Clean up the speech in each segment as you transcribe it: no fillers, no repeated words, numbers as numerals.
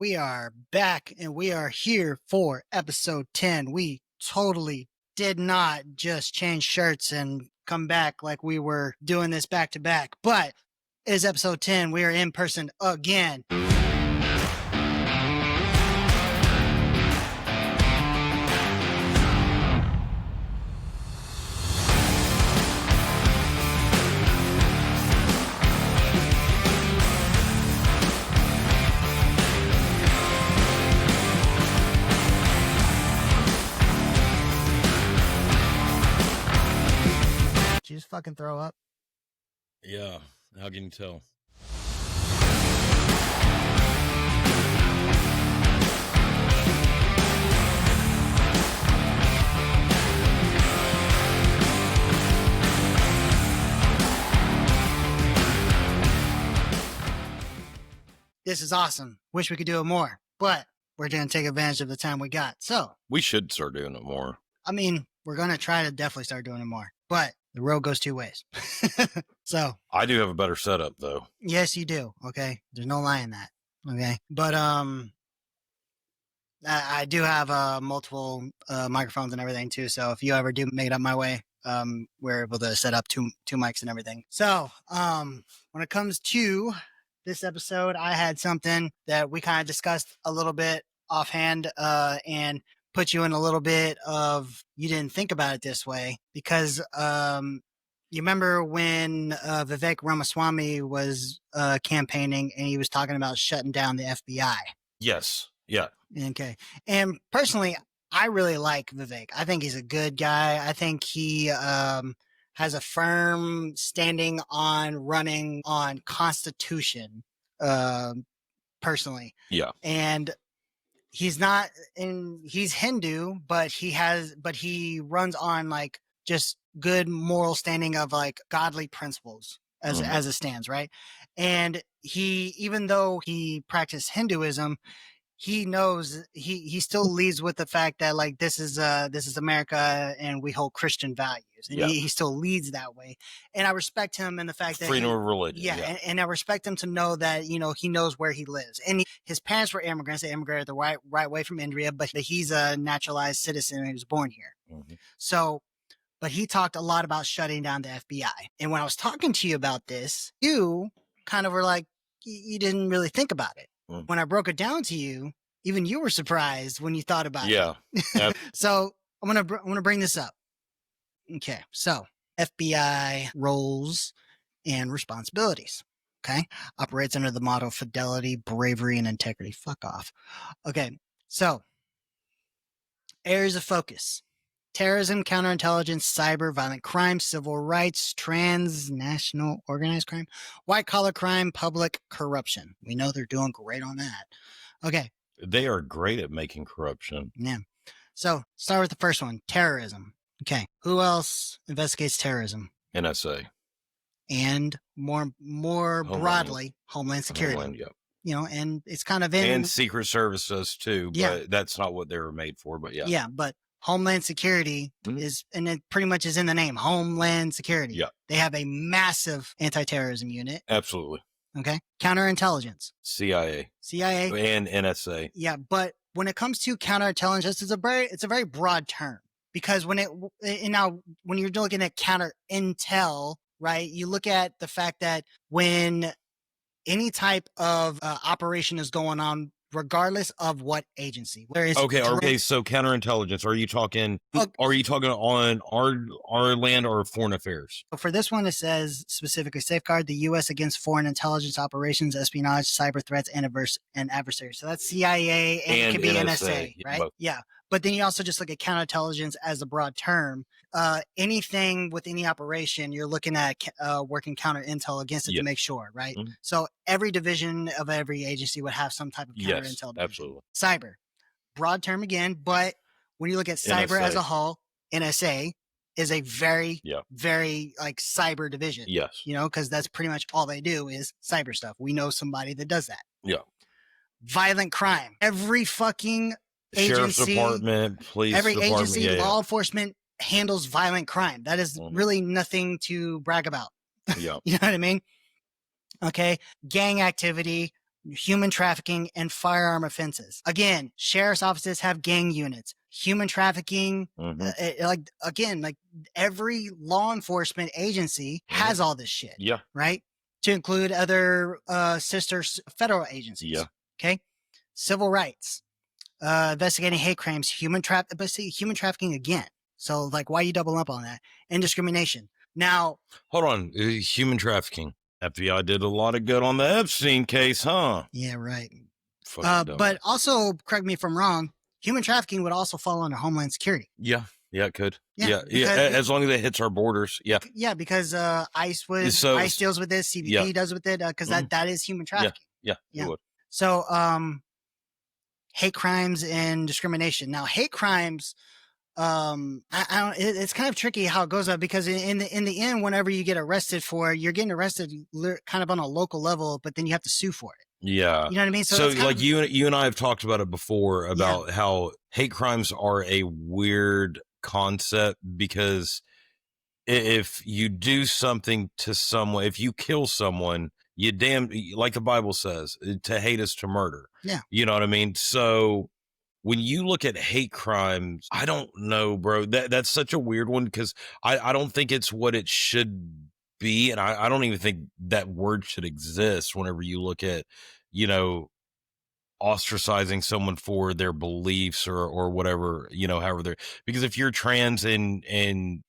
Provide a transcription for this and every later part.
We are back and we are here for episode 10. We totally did not just change shirts and come back like we were doing this back to back, but it is episode 10. We are in person again. Did you just fucking throw up? Yeah, how can you tell? This is awesome. Wish we could do it more, but we're going to take advantage of the time we got. So, We should start doing it more. I mean, we're going to try to definitely start doing it more, but the road goes two ways. So, I do have a better setup, though. yes, you do. Okay. There's no lie in that. Okay. But, I do have multiple microphones and everything too. So if you ever do make it up my way, we're able to set up two mics and everything. So, when it comes to this episode, I had something that we kind of discussed a little bit offhand, and put you in a little bit of, you didn't think about it this way because, you remember when Vivek Ramaswamy was campaigning and he was talking about shutting down the FBI? Yes. Yeah. Okay. And personally, I really like Vivek. I think he's a good guy. I think he has a firm standing on running on Constitution, personally. Yeah. And he's not he's Hindu, but he runs on like just good moral standing of like godly principles as it stands, right? And even though he practiced Hinduism, he knows he still leads with the fact that like this is America and we hold Christian values, and he still leads that way. And I respect him in the fact that freedom of religion. Yeah. And I respect him to know that, you know, he knows where he lives. And his parents were immigrants. They immigrated the right way from India, but he's a naturalized citizen and he was born here. Mm-hmm. So, but he talked a lot about shutting down the FBI. And when I was talking to you about this, you kind of were like, you didn't really think about it. Mm. When I broke it down to you, even you were surprised when you thought about it. Yeah. So I'm gonna bring this up. Okay. So FBI roles and responsibilities. Okay. Operates under the motto fidelity, bravery, and integrity. Fuck off. Okay. So areas of focus: terrorism, counterintelligence, cyber, violent crime, civil rights, transnational organized crime, white collar crime, public corruption. We know they're doing great on that. Okay. They are great at making corruption. Yeah. So start with the first one, terrorism. Okay. Who else investigates terrorism? NSA. And more broadly, Homeland Security. Homeland, yeah. You know, and it's kind of and Secret Service does too, but yeah. That's not what they were made for, but yeah. Yeah, but Homeland Security is, and it pretty much is in the name, Homeland Security. Yeah. They have a massive anti-terrorism unit. Absolutely. Okay. Counterintelligence. CIA. And NSA. Yeah, but when it comes to counterintelligence, it's a very broad term, because when you're looking at counter intel, right, you look at the fact that when any type of operation is going on, regardless of what agency. Okay. So counterintelligence. Are you talking on our land or foreign affairs? For this one, it says specifically safeguard the U.S. against foreign intelligence operations, espionage, cyber threats, and adversaries. So that's CIA and it can be NSA, right? Both. Yeah. But then you also just look at counterintelligence as a broad term. Anything with any operation, you're looking at working counter intel against it to make sure, right? Mm-hmm. So every division of every agency would have some type of counter intel. Yes, absolutely. Cyber, broad term again, but when you look at cyber as a whole, NSA is a very, very like cyber division. Yes. You know, because that's pretty much all they do is cyber stuff. We know somebody that does that. Yeah. Violent crime. Every fucking Sheriff's agency, Department, police every department, agency, law enforcement handles violent crime. That is really nothing to brag about. Yeah. You know what I mean? Okay. Gang activity, human trafficking, and firearm offenses. Again, sheriff's offices have gang units. Human trafficking, like every law enforcement agency has all this shit. Yeah. Right? To include other sister federal agencies. Yeah. Okay. Civil rights, investigating hate crimes, human trafficking again. So, like, why you double up on that? And discrimination. Now, hold on. Human trafficking. FBI did a lot of good on the Epstein case, huh? Yeah, right. Fucking but also, correct me if I'm wrong, human trafficking would also fall under Homeland Security. Yeah, it could. Yeah, as long as it hits our borders. Yeah. Yeah, because ICE deals with this, CBP does with it, because that is human trafficking. Yeah. It would. So, hate crimes and discrimination. Now, hate crimes, I don't. It's kind of tricky how it goes up, because in the end, whenever you get arrested for it, you're getting arrested kind of on a local level, but then you have to sue for it. Yeah. You know what I mean? So like you and I have talked about it before about how hate crimes are a weird concept, because if you do something to someone, if you kill someone, you like the Bible says, to hate is to murder. Yeah. You know what I mean? So when you look at hate crimes, I don't know, bro. That's such a weird one, because I don't think it's what it should be. And I don't even think that word should exist whenever you look at, ostracizing someone for their beliefs or whatever, however they're, because if you're trans and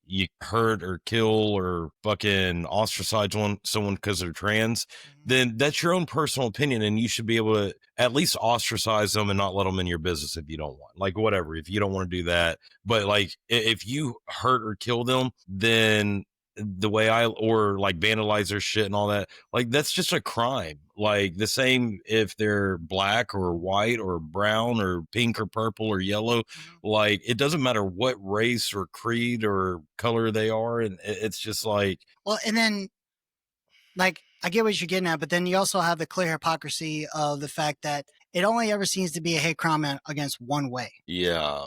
you hurt or kill or fucking ostracize someone because they're trans, then that's your own personal opinion, and you should be able to at least ostracize them and not let them in your business if you don't want, like, whatever, if you don't want to do that. But like, if you hurt or kill them, then the way or like vandalize their shit and all that, like, that's just a crime. Like, the same if they're black or white or brown or pink or purple or yellow, like, it doesn't matter what race or creed or color they are. And it's just like, well, and then, like, I get what you're getting at, but then you also have the clear hypocrisy of the fact that it only ever seems to be a hate crime against one way. Yeah.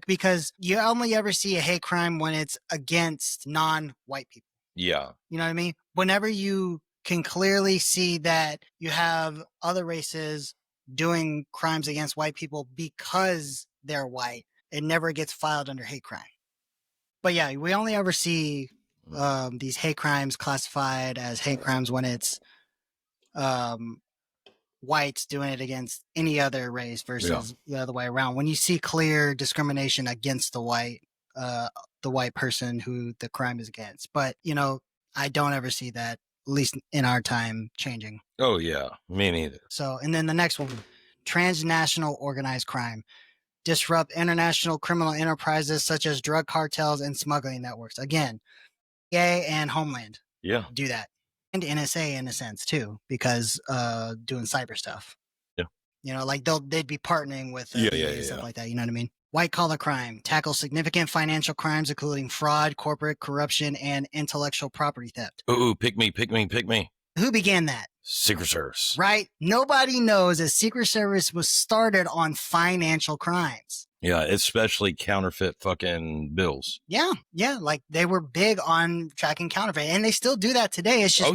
Because you only ever see a hate crime when it's against non-white people. Yeah. You know what I mean? Whenever you can clearly see that you have other races doing crimes against white people because they're white, it never gets filed under hate crime. But yeah, we only ever see these hate crimes classified as hate crimes when it's whites doing it against any other race versus the other way around. When you see clear discrimination against the white person who the crime is against. But, I don't ever see that, at least in our time, changing. Oh, yeah. Me neither. So, and then the next one, transnational organized crime. Disrupt international criminal enterprises such as drug cartels and smuggling networks. Again, EA and Homeland do that. And NSA in a sense too, because doing cyber stuff. Yeah. Like they'd be partnering with stuff like that. You know what I mean? White collar crime, tackle significant financial crimes, including fraud, corporate corruption, and intellectual property theft. Ooh, pick me. Who began that? Secret Service. Right? Nobody knows that Secret Service was started on financial crimes. Yeah, especially counterfeit fucking bills. Yeah. Like they were big on tracking counterfeit, and they still do that today. It's just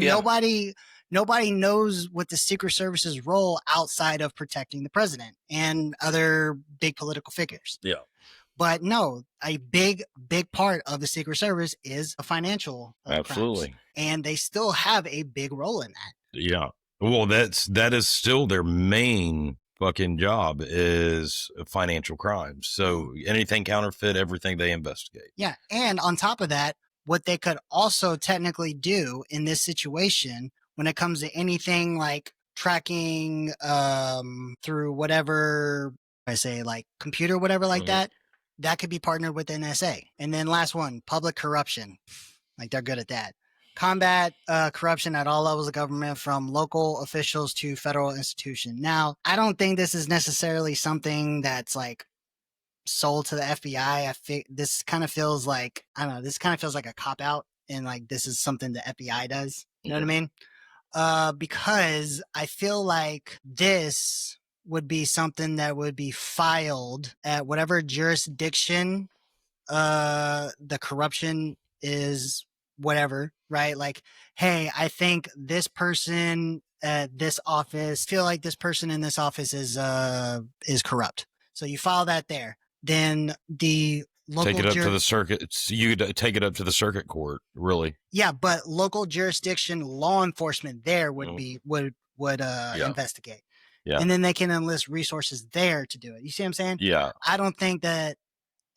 nobody knows what the Secret Service's role outside of protecting the president and other big political figures. Yeah. But no, a big part of the Secret Service is a financial absolutely crimes, and they still have a big role in that. Yeah. Well, that is still their main fucking job, is financial crimes. So anything counterfeit, everything they investigate. Yeah. And on top of that, what they could also technically do in this situation when it comes to anything like tracking through whatever I say, like computer, whatever like that could be partnered with NSA. And then last one, public corruption. Like they're good at that. Combat corruption at all levels of government, from local officials to federal institution. Now, I don't think this is necessarily something that's like sold to the FBI. This kind of feels like, I don't know, this kind of feels like a cop out, and like this is something the FBI does. You know what I mean? Because I feel like this would be something that would be filed at whatever jurisdiction the corruption is, whatever, right? Like, hey, I think this person this office, feel like this person in this office is corrupt. So you file that there. Then the local take it up to the circuit. You take it up to the circuit court, really. Yeah, but local jurisdiction law enforcement there would be would investigate. Yeah. And then they can enlist resources there to do it. You see what I'm saying? Yeah. I don't think that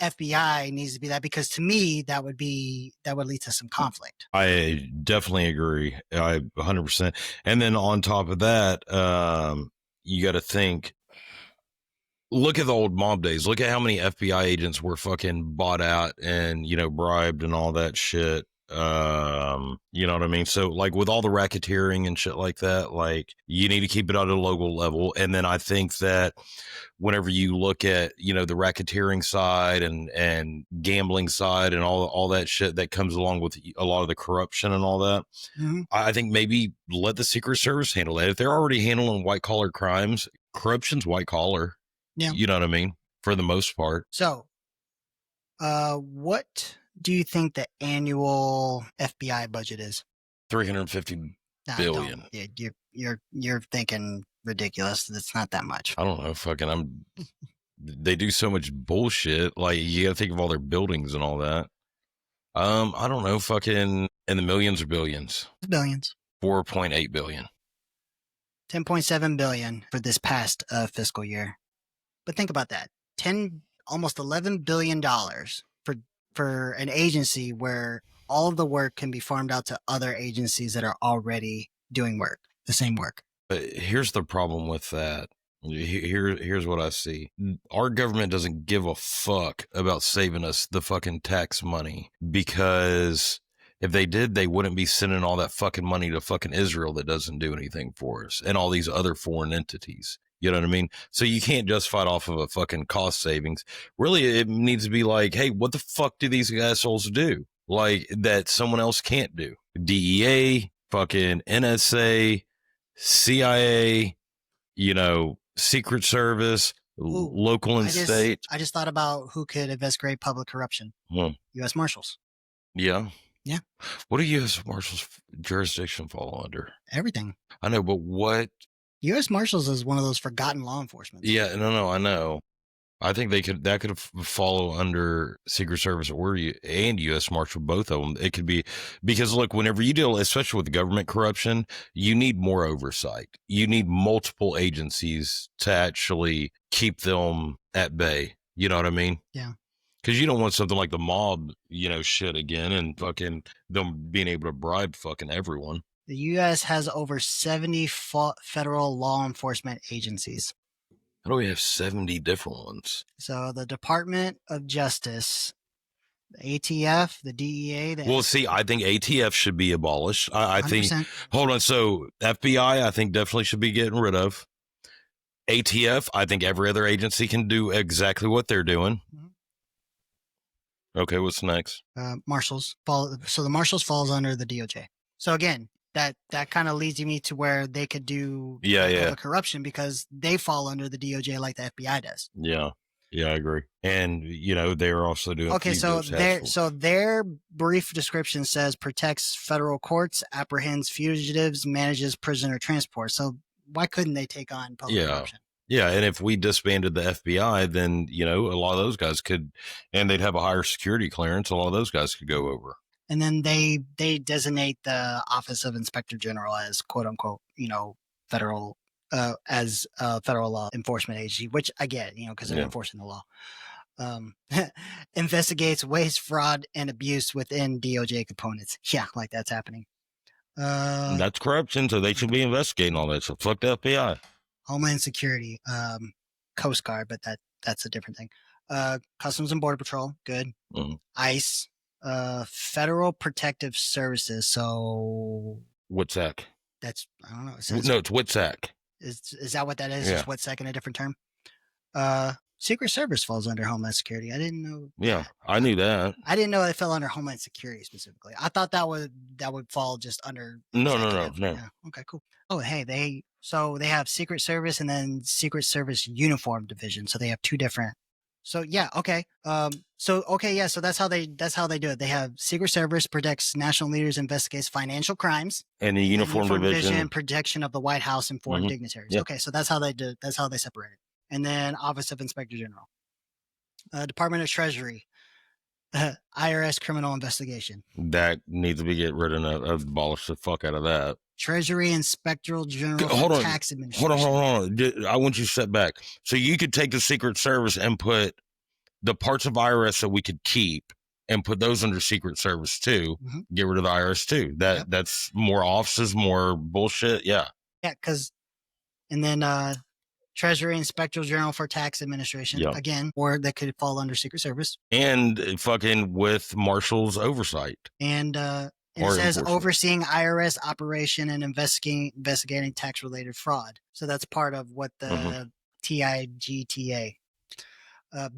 FBI needs to be that, because to me that would lead to some conflict. I definitely agree. I 100%. And then on top of that, you got to think, look at the old mob days. Look at how many FBI agents were fucking bought out and, you know, bribed and all that shit. You know what I mean? So like with all the racketeering and shit like that, like you need to keep it at a local level. And then I think that whenever you look at, you know, the racketeering side and gambling side and all that shit that comes along with a lot of the corruption and all that, I think maybe let the Secret Service handle that. If they're already handling white collar crimes, corruption's white collar. Yeah. You know what I mean? For the most part. So, what do you think the annual FBI budget is? $350 billion. You're thinking ridiculous. It's not that much. I don't know. Fucking, they do so much bullshit. Like you got to think of all their buildings and all that. I don't know. Fucking in the millions or billions. Billions. 4.8 billion. 10.7 billion for this past fiscal year. But think about that. Almost $11 billion for an agency where all of the work can be farmed out to other agencies that are already doing the same work. But here's the problem with that. Here's what I see. Our government doesn't give a fuck about saving us the fucking tax money, because if they did, they wouldn't be sending all that fucking money to fucking Israel that doesn't do anything for us and all these other foreign entities. You know what I mean? So you can't just fight off of a fucking cost savings. Really, it needs to be like, hey, what the fuck do these assholes do? Like that someone else can't do. DEA, fucking NSA, CIA, you know, Secret Service, local and state. I just thought about who could investigate public corruption. U.S. Marshals. Yeah. Yeah. What do U.S. Marshals jurisdiction fall under? Everything. I know, but what? U.S. Marshals is one of those forgotten law enforcement. Yeah, no, I know. I think that could follow under Secret Service and U.S. Marshal, both of them. It could be, because look, whenever you deal, especially with government corruption, you need more oversight. You need multiple agencies to actually keep them at bay. You know what I mean? Yeah. Because you don't want something like the mob, you know, shit again and fucking them being able to bribe fucking everyone. The U.S. has over 70 federal law enforcement agencies. How do we have 70 different ones? So the Department of Justice, the ATF, the DEA. Well, see, I think ATF should be abolished. I think, hold on. So FBI, I think definitely should be getting rid of. ATF, I think every other agency can do exactly what they're doing. Okay, what's next? Marshals. So the Marshals falls under the DOJ. So again, that kind of leads me to where they could do the corruption, because they fall under the DOJ like the FBI does. Yeah, I agree. And you know, they're also doing so their brief description says protects federal courts, apprehends fugitives, manages prisoner transport. So why couldn't they take on public corruption? Yeah, and if we disbanded the FBI, then you know, a lot of those guys could, and they'd have a higher security clearance. A lot of those guys could go over. And then they designate the Office of Inspector General as quote unquote, you know, federal federal law enforcement agency, which I get, you know, because they're enforcing the law. Investigates waste, fraud, and abuse within DOJ components. Yeah, like that's happening. That's corruption, so they should be investigating all that. So fuck the FBI. Homeland Security, Coast Guard, but that's a different thing. Customs and Border Patrol, good. ICE. Federal Protective Services. So what's that? That's, I don't know. It's WITSAC. Is that what that is? Yeah. Is WITSAC in a different term? Secret Service falls under Homeland Security. I didn't know. Yeah, I knew that. I didn't know it fell under Homeland Security specifically. I thought that would fall just under. No. Yeah. Okay, cool. Oh, hey, they have Secret Service and then Secret Service Uniform Division. So they have two different So yeah, okay. So that's how they do it. They have Secret Service protects national leaders, investigates financial crimes, And the Uniform Division. protection of the White House and foreign dignitaries. Yeah. Okay, so that's how they do. That's how they separate it. And then Office of Inspector General, Department of Treasury, IRS criminal investigation. That needs to be get rid of, abolish the fuck out of that. Treasury Inspector General Hold on. Tax Administration. Hold on. I want you to step back. So you could take the Secret Service and put the parts of IRS that we could keep and put those under Secret Service too. Get rid of the IRS too. That's more offices, more bullshit. Yeah. Yeah, because and then Treasury Inspector General for Tax Administration again, or that could fall under Secret Service. And fucking with Marshall's oversight. And it says overseeing IRS operation and investigating tax-related fraud. So that's part of what the TIGTA.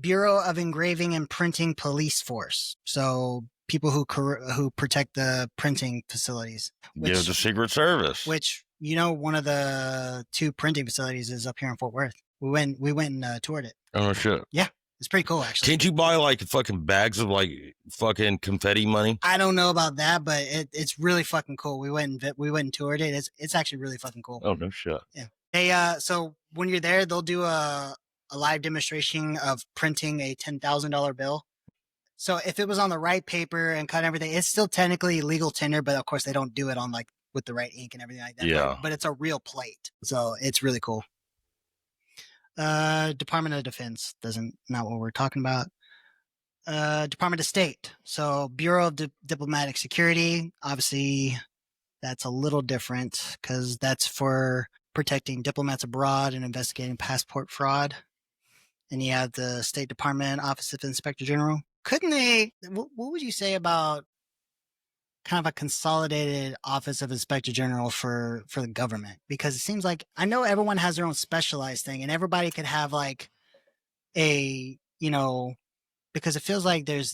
Bureau of Engraving and Printing Police Force. So people who protect the printing facilities. Give the Secret Service. Which, you know, one of the 2 printing facilities is up here in Fort Worth. We went and toured it. Oh shit. Yeah. It's pretty cool, actually. Can't you buy like fucking bags of like fucking confetti money? I don't know about that, but it's really fucking cool. We went and toured it. It's actually really fucking cool. Oh no shit. Yeah. They so when you're there, they'll do a live demonstration of printing a $10,000 bill. So if it was on the right paper and cut everything, it's still technically legal tender, but of course they don't do it on like with the right ink and everything like that. Yeah. But it's a real plate, so it's really cool. Department of Defense not what we're talking about. Department of State. So Bureau of Diplomatic Security. Obviously, that's a little different because that's for protecting diplomats abroad and investigating passport fraud. And you have the State Department Office of Inspector General. Couldn't they? What would you say about kind of a consolidated Office of Inspector General for the government? Because it seems like I know everyone has their own specialized thing, and everybody could have like a because it feels like they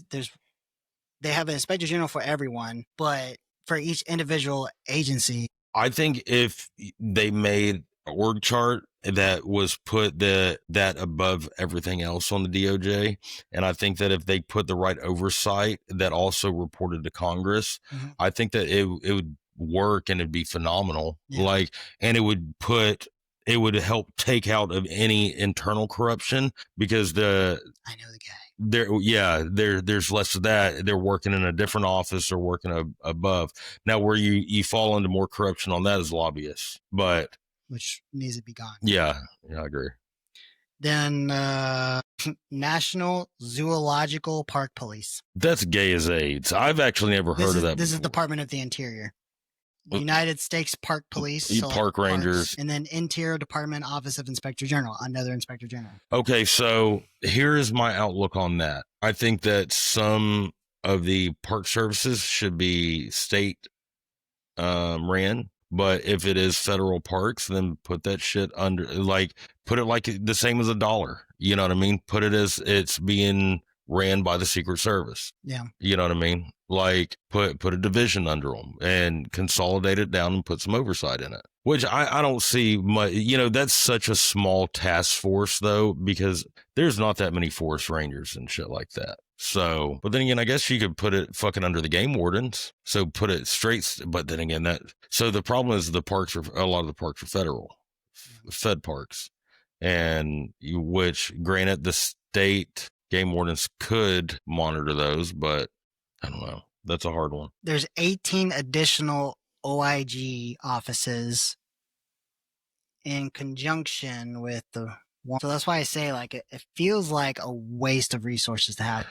have an Inspector General for everyone, but for each individual agency. I think if they made an org chart that was put that above everything else on the DOJ, and I think that if they put the right oversight that also reported to Congress, I think that it would work and it'd be phenomenal. Yeah. And it would help take out of any internal corruption because I know the guy. There's less of that. They're working in a different office or working above. Now where you fall into more corruption on that is lobbyists, but which needs to be gone. Yeah, I agree. Then National Zoological Park Police. That's gay as AIDS. I've actually never heard of that. This is Department of the Interior. United States Park Police. Park Rangers. And then Interior Department Office of Inspector General, another Inspector General. Okay, so here is my outlook on that. I think that some of the park services should be state ran. But if it is federal parks, then put that shit under, put it like the same as $1. You know what I mean? Put it as it's being ran by the Secret Service. Yeah. You know what I mean? Put a division under them and consolidate it down and put some oversight in it. Which I don't see much, that's such a small task force though, because there's not that many forest rangers and shit like that. So, but then again, I guess you could put it fucking under the game wardens. So put it straight. But then again, so the problem is a lot of the parks are fed parks, and which granted the state game wardens could monitor those, but I don't know. That's a hard one. There's 18 additional OIG offices in conjunction with the one. So that's why I say it feels like a waste of resources to have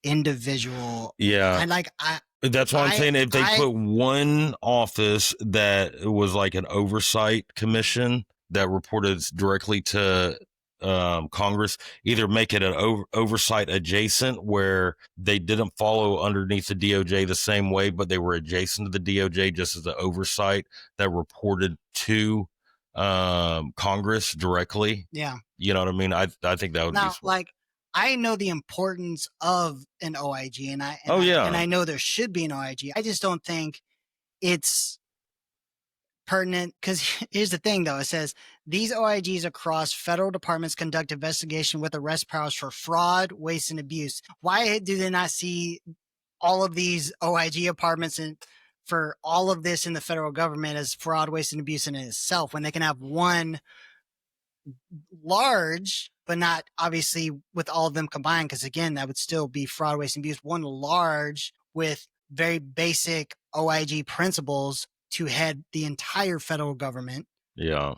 individual. Yeah. That's why I'm saying if they put one office that was like an oversight commission that reported directly to Congress, either make it an oversight adjacent where they didn't follow underneath the DOJ the same way, but they were adjacent to the DOJ just as an oversight that reported to Congress directly. Yeah. You know what I mean? I think that would be smart. I know the importance of an OIG and I know there should be an OIG. I just don't think it's pertinent because here's the thing, though. It says these OIGs across federal departments conduct investigation with arrest powers for fraud, waste, and abuse. Why do they not see all of these OIG apartments and for all of this in the federal government as fraud, waste, and abuse in itself when they can have one large, but not obviously with all of them combined? Because again, that would still be fraud, waste, and abuse. One large with very basic OIG principles to head the entire federal government. Yeah.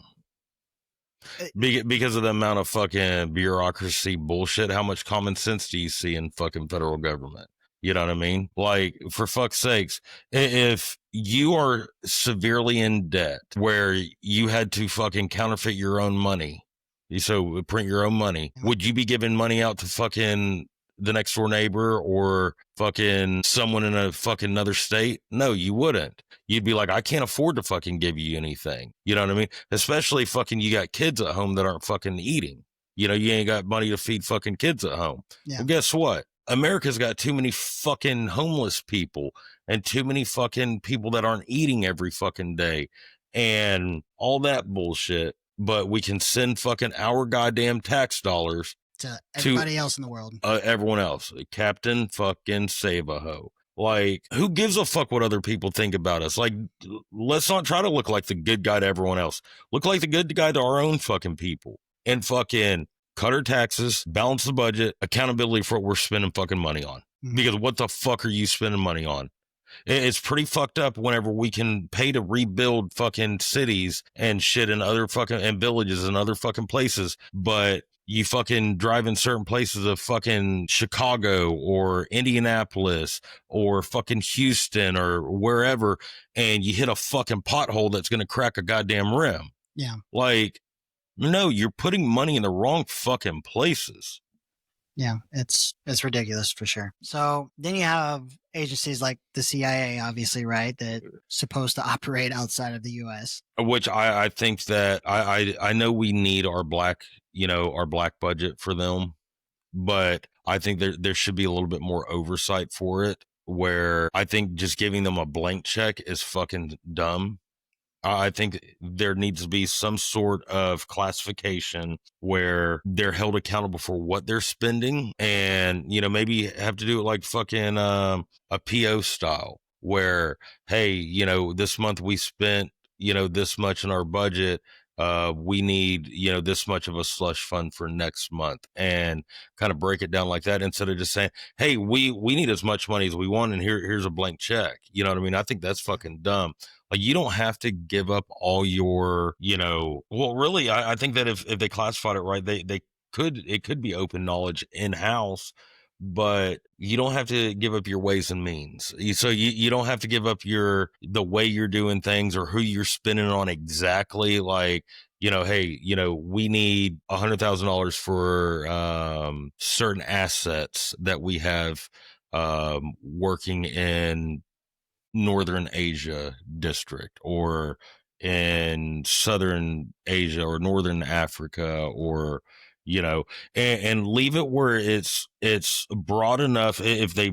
Because of the amount of fucking bureaucracy bullshit, how much common sense do you see in fucking federal government? You know what I mean? Like, for fuck's sakes, if you are severely in debt where you had to fucking counterfeit your own money, so print your own money, would you be giving money out to fucking the next door neighbor or fucking someone in a fucking another state? No, you wouldn't. You'd be like, I can't afford to fucking give you anything. You know what I mean? Especially fucking you got kids at home that aren't fucking eating. You know, you ain't got money to feed fucking kids at home. Yeah. Well, guess what? America's got too many fucking homeless people and too many fucking people that aren't eating every fucking day and all that bullshit. But we can send fucking our goddamn tax dollars to everybody else in the world. Everyone else. Captain fucking Save-A-Ho. Like, who gives a fuck what other people think about us? Like, let's not try to look like the good guy to everyone else. Look like the good guy to our own fucking people. And fucking cut our taxes, balance the budget, accountability for what we're spending fucking money on. Mm-hmm. Because what the fuck are you spending money on? It's pretty fucked up whenever we can pay to rebuild fucking cities and shit in other fucking and villages and other fucking places, but you fucking drive in certain places of fucking Chicago or Indianapolis or fucking Houston or wherever, and you hit a fucking pothole that's going to crack a goddamn rim. Yeah. Like, no, you're putting money in the wrong fucking places. Yeah, it's ridiculous for sure. So then you have agencies like the CIA, obviously, right, that supposed to operate outside of the U.S. Which I think that I know we need our black budget for them, but I think there should be a little bit more oversight for it. Where I think just giving them a blank check is fucking dumb. I think there needs to be some sort of classification where they're held accountable for what they're spending and, you know, maybe have to do it like fucking a PO style where, hey, you know, this month we spent, you know, this much in our budget. We need, you know, this much of a slush fund for next month and kind of break it down like that instead of just saying, hey, we need as much money as we want and here's a blank check. You know what I mean? I think that's fucking dumb. Like, you don't have to give up all your, you know, well, really, I think that if they classified it right, it could be open knowledge in-house, but you don't have to give up your ways and means. So you don't have to give up the way you're doing things or who you're spending on exactly. Like, you know, hey, you know, we need $100,000 for certain assets that we have working in Northern Asia district or in Southern Asia or Northern Africa or, you know, and leave it where it's broad enough. If they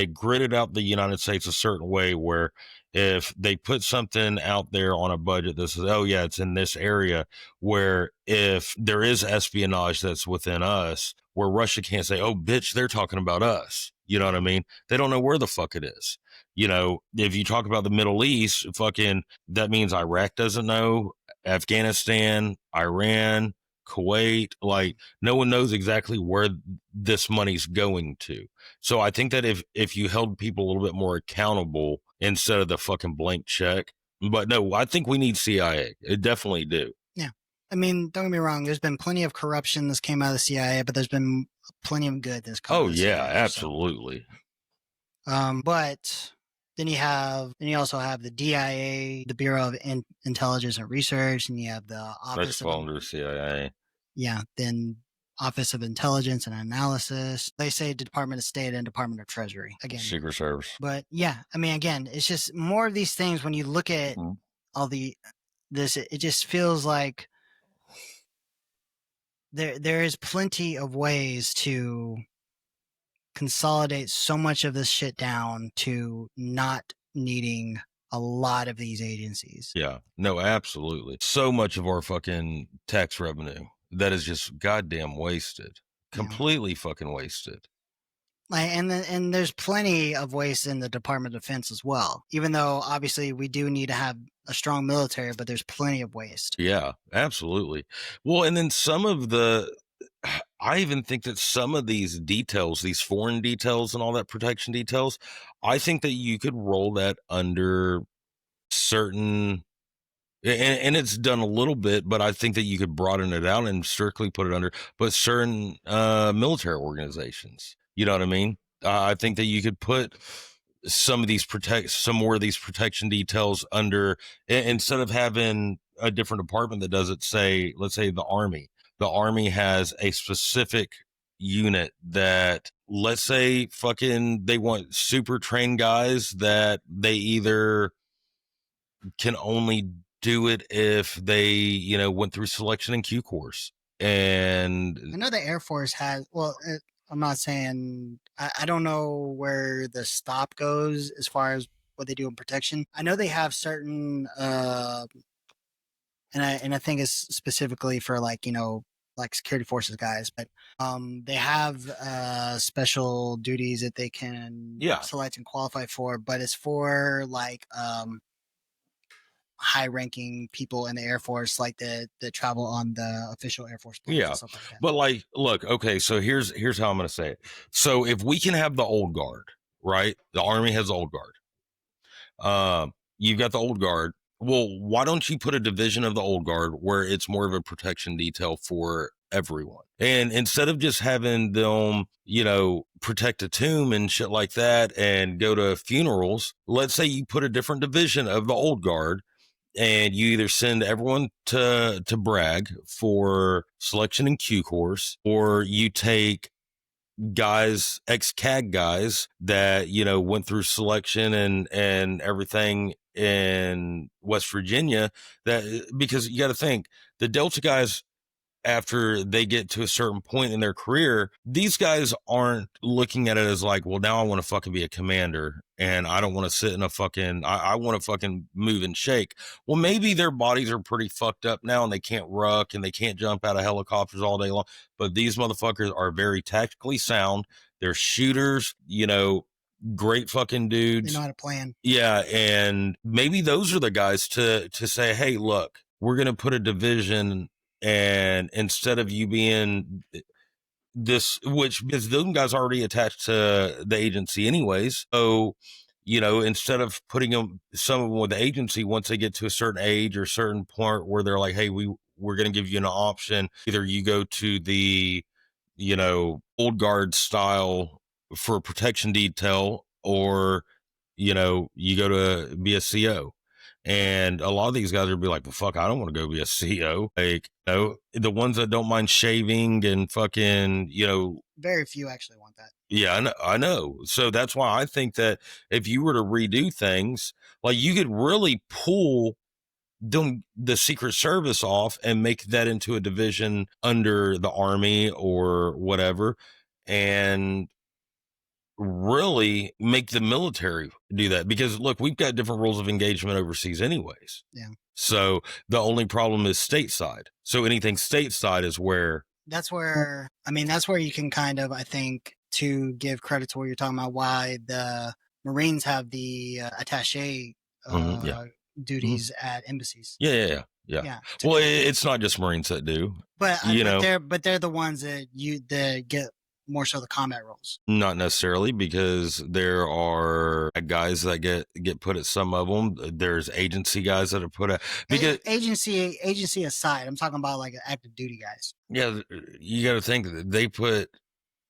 gridded out the United States a certain way where if they put something out there on a budget that says, oh yeah, it's in this area, where if there is espionage that's within us, where Russia can't say, oh bitch, they're talking about us. You know what I mean? They don't know where the fuck it is. You know, if you talk about the Middle East, fucking, that means Iraq doesn't know, Afghanistan, Iran, Kuwait, like no one knows exactly where this money's going to. So I think that if you held people a little bit more accountable instead of the fucking blank check, but no, I think we need CIA. It definitely do. Yeah. I mean, don't get me wrong. There's been plenty of corruption that's came out of the CIA, but there's been plenty of good that's come out of the CIA. Oh, yeah, absolutely. So. But then you also have the DIA, the Bureau of Intelligence and Research, and you have the Office of CIA. Yeah, then Office of Intelligence and Analysis. They say Department of State and Department of Treasury. Again, Secret Service. But yeah, I mean, again, it's just more of these things when you look at all this, it just feels like there is plenty of ways to consolidate so much of this shit down to not needing a lot of these agencies. Yeah, no, absolutely. So much of our fucking tax revenue that is just goddamn wasted, completely fucking wasted. And there's plenty of waste in the Department of Defense as well. Even though obviously we do need to have a strong military, but there's plenty of waste. Yeah, absolutely. Well, and then some of the, I even think that some of these details, these foreign details and all that protection details, I think that you could roll that under certain, and it's done a little bit, but I think that you could broaden it out and strictly put it under, but certain military organizations. You know what I mean? I think that you could put some more of these protection details under, instead of having a different department that does it. Say, let's say the Army. The Army has a specific unit that, let's say, fucking, they want super trained guys that they either can only do it if they, went through selection and Q course. And I know the Air Force has, well, I'm not saying, I don't know where the stop goes as far as what they do in protection. I know they have certain, and I think it's specifically for like, like security forces guys, but they have special duties that they can select and qualify for, but it's for like high ranking people in the Air Force, like the travel on the official Air Force planes and stuff like that. But like, look, okay, so here's how I'm gonna say it. So if we can have the old guard, right? The Army has the old guard. You've got the old guard. Well, why don't you put a division of the old guard where it's more of a protection detail for everyone? And instead of just having them, protect a tomb and shit like that and go to funerals, let's say you put a different division of the old guard and you either send everyone to Bragg for selection and Q course, or you take guys, ex-CAG guys that, went through selection and everything in West Virginia, that, because you got to think the Delta guys, after they get to a certain point in their career, these guys aren't looking at it as like, well, now I want to fucking be a commander and I don't want to sit in a fucking, I want to fucking move and shake. Well, maybe their bodies are pretty fucked up now and they can't ruck and they can't jump out of helicopters all day long. But these motherfuckers are very tactically sound. They're shooters, great fucking dudes. They know how to plan. Yeah. And maybe those are the guys to say, hey, look, we're going to put a division, and instead of you being this, which, because those guys are already attached to the agency anyways. So, instead of putting some of them with the agency, once they get to a certain age or a certain point where they're like, hey, we're going to give you an option. Either you go to the, old guard style for protection detail, or, you go to be a CO. And a lot of these guys would be like, well, fuck, I don't want to go be a CO. Like, the ones that don't mind shaving and fucking, very few actually want that. Yeah, I know. So that's why I think that if you were to redo things, like, you could really pull the Secret Service off and make that into a division under the Army or whatever, and really make the military do that. Because look, we've got different rules of engagement overseas anyways. Yeah. So the only problem is stateside. So anything stateside is where that's where you can kind of, I think, to give credit to what you're talking about, why the Marines have the attaché duties at embassies. Yeah. Well, it's not just Marines that do, but they're the ones that get more so the combat roles. Not necessarily, because there are guys that get put at some of them. There's agency guys that are put at, because agency aside, I'm talking about like active duty guys. Yeah, you got to think that they put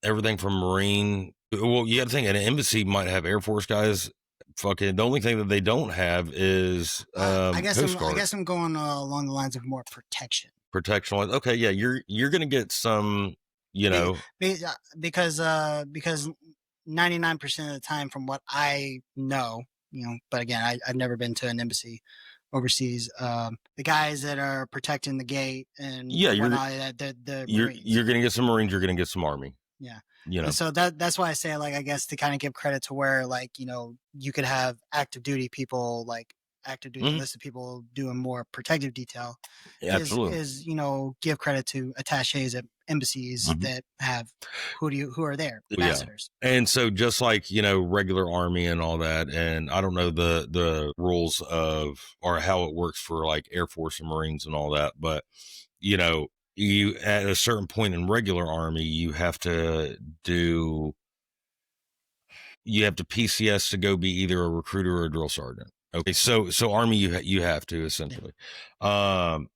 everything from Marine. Well, you got to think an embassy might have Air Force guys. Fucking, the only thing that they don't have is I guess I'm going along the lines of more protection. Okay, yeah, you're gonna get some. Because 99% of the time, from what I know, but again, I've never been to an embassy overseas. The guys that are protecting the gate and you're gonna get some Marines, you're gonna get some Army. Yeah. You know, And so that's why I say, like, I guess to kind of give credit to where, like, you could have active duty people, like active duty Mhm. enlisted people doing more protective detail Absolutely. is, give credit to attaches at embassies Mhm. that have who are there, Yeah. ambassadors. And so just like, regular army and all that, and I don't know the rules of or how it works for like Air Force and Marines and all that, but you at a certain point in regular army, do you have to PCS to go be either a recruiter or a drill sergeant. Okay, so army you have to essentially,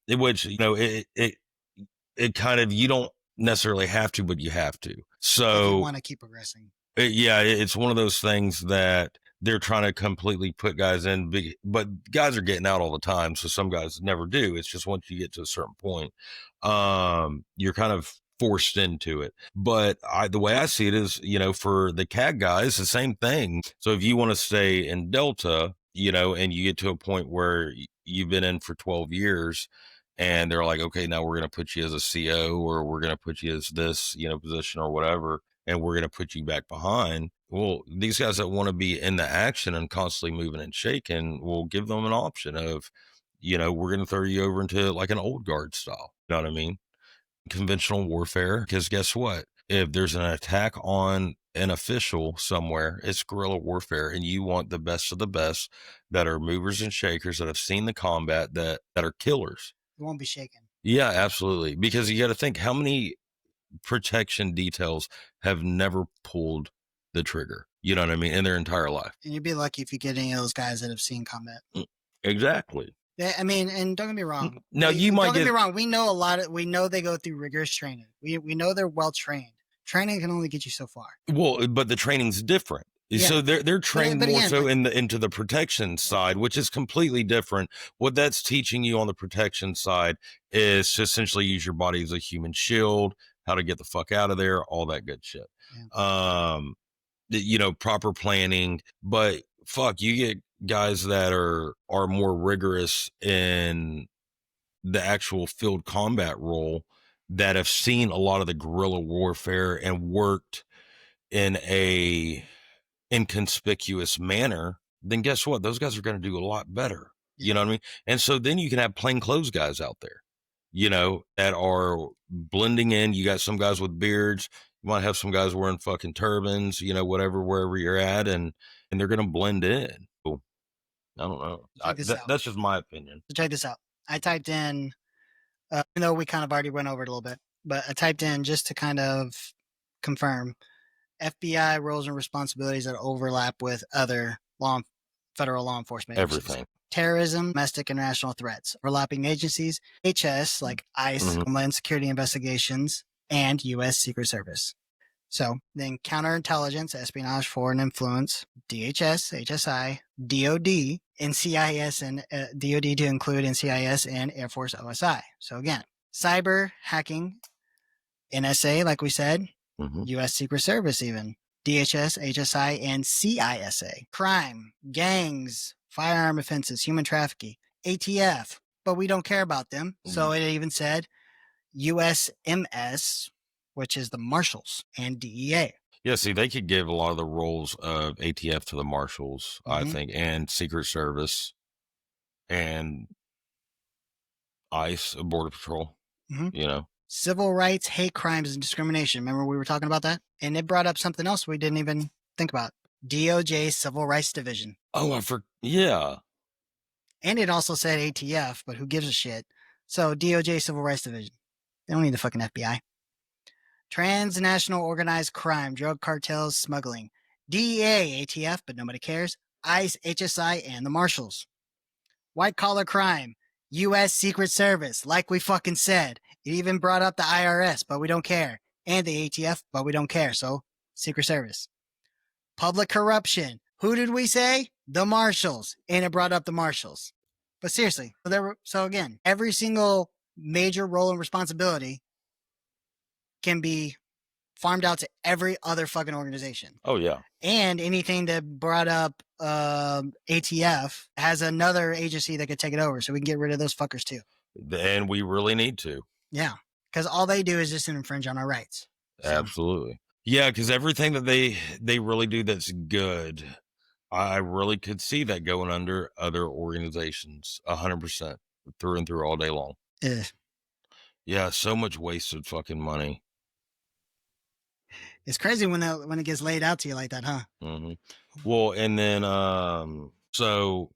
which it kind of, you don't necessarily have to, but you have to. If you So want to keep progressing. it's one of those things that they're trying to completely put guys in, but guys are getting out all the time. So some guys never do. It's just once you get to a certain point, you're kind of forced into it. But the way I see it is, for the CAG guys, the same thing. So if you want to stay in Delta, and you get to a point where you've been in for 12 years, and they're like, okay, now we're going to put you as a CO, or we're going to put you as this, position or whatever, and we're going to put you back behind. Well, these guys that want to be in the action and constantly moving and shaking, we'll give them an option of, we're going to throw you over into like an old guard style. You know what I mean? Conventional warfare. Because guess what? If there's an attack on an official somewhere, it's guerrilla warfare, and you want the best of the best that are movers and shakers that have seen the combat, that are killers. It won't be shaken. Yeah, absolutely. Because you got to think, how many protection details have never pulled the trigger, you know what I mean, in their entire life. And you'd be lucky if you get any of those guys that have seen combat. Exactly. Yeah, I mean, and don't get me wrong. Now you might don't get me wrong. We know we know they go through rigorous training. We know they're well trained. Training can only get you so far. Well, but the training's different. Yeah. So they're trained more so into the protection side, which is completely different. What that's teaching you on the protection side is to essentially use your body as a human shield, how to get the fuck out of there, all that good shit. Yeah. Proper planning. But fuck, you get guys that are more rigorous in the actual field combat role, that have seen a lot of the guerrilla warfare and worked in a inconspicuous manner, then guess what? Those guys are going to do a lot better. Yeah. You know what I mean? And so then you can have plainclothes guys out there, that are blending in. You got some guys with beards. You might have some guys wearing fucking turbans, whatever, wherever you're at, and they're going to blend in. So, I don't know. That's just my opinion. So check this out. I typed in, even though we kind of already went over it a little bit, but I typed in just to kind of confirm FBI roles and responsibilities that overlap with other federal law enforcement agencies. Everything. Terrorism, domestic and national threats, overlapping agencies, HS like ICE, Homeland Security Investigations, and U.S. Secret Service. So then counterintelligence, espionage, foreign influence, DHS, HSI, DOD, NCIS, and DOD to include NCIS and Air Force OSI. So again, cyber hacking, NSA, like we said, U.S. Secret Service even, DHS, HSI, and CISA. Crime, gangs, firearm offenses, human trafficking, ATF, but we don't care about them. So it even said USMS, which is the Marshals, and DEA. Yeah, see, they could give a lot of the roles of ATF to the Marshals, I think, and Secret Service, and ICE, Border Patrol, Civil rights, hate crimes, and discrimination. Remember we were talking about that? And it brought up something else we didn't even think about. DOJ Civil Rights Division. Oh, yeah. And it also said ATF, but who gives a shit? So DOJ Civil Rights Division. They don't need the fucking FBI. Transnational organized crime, drug cartels, smuggling. DEA, ATF, but nobody cares. ICE, HSI, and the Marshals. White collar crime, U.S. Secret Service, like we fucking said. It even brought up the IRS, but we don't care. And the ATF, but we don't care. So, Secret Service. Public corruption. Who did we say? The Marshals. And it brought up the Marshals. But seriously, so again, every single major role and responsibility can be farmed out to every other fucking organization. Oh, yeah. And anything that brought up ATF has another agency that could take it over. So we can get rid of those fuckers too. And we really need to. Yeah. Because all they do is just infringe on our rights. So. Absolutely. Yeah, because everything that they really do that's good, I really could see that going under other organizations 100% through and through all day long. Ugh. Yeah, so much wasted fucking money. It's crazy when it gets laid out to you like that, huh? Hmm. Well, and then so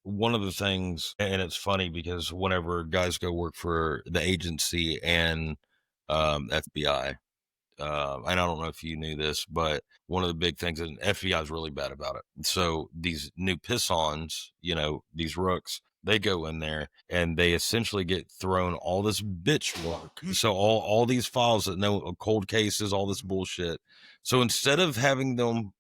one of the things, and it's funny because whenever guys go work for the agency and FBI, and I don't know if you knew this, but one of the big things, and FBI is really bad about it. So these new piss-ons, you know, these rooks, they go in there and they essentially get thrown all this bitch work. So all these files that know cold cases, all this bullshit. So instead of having them,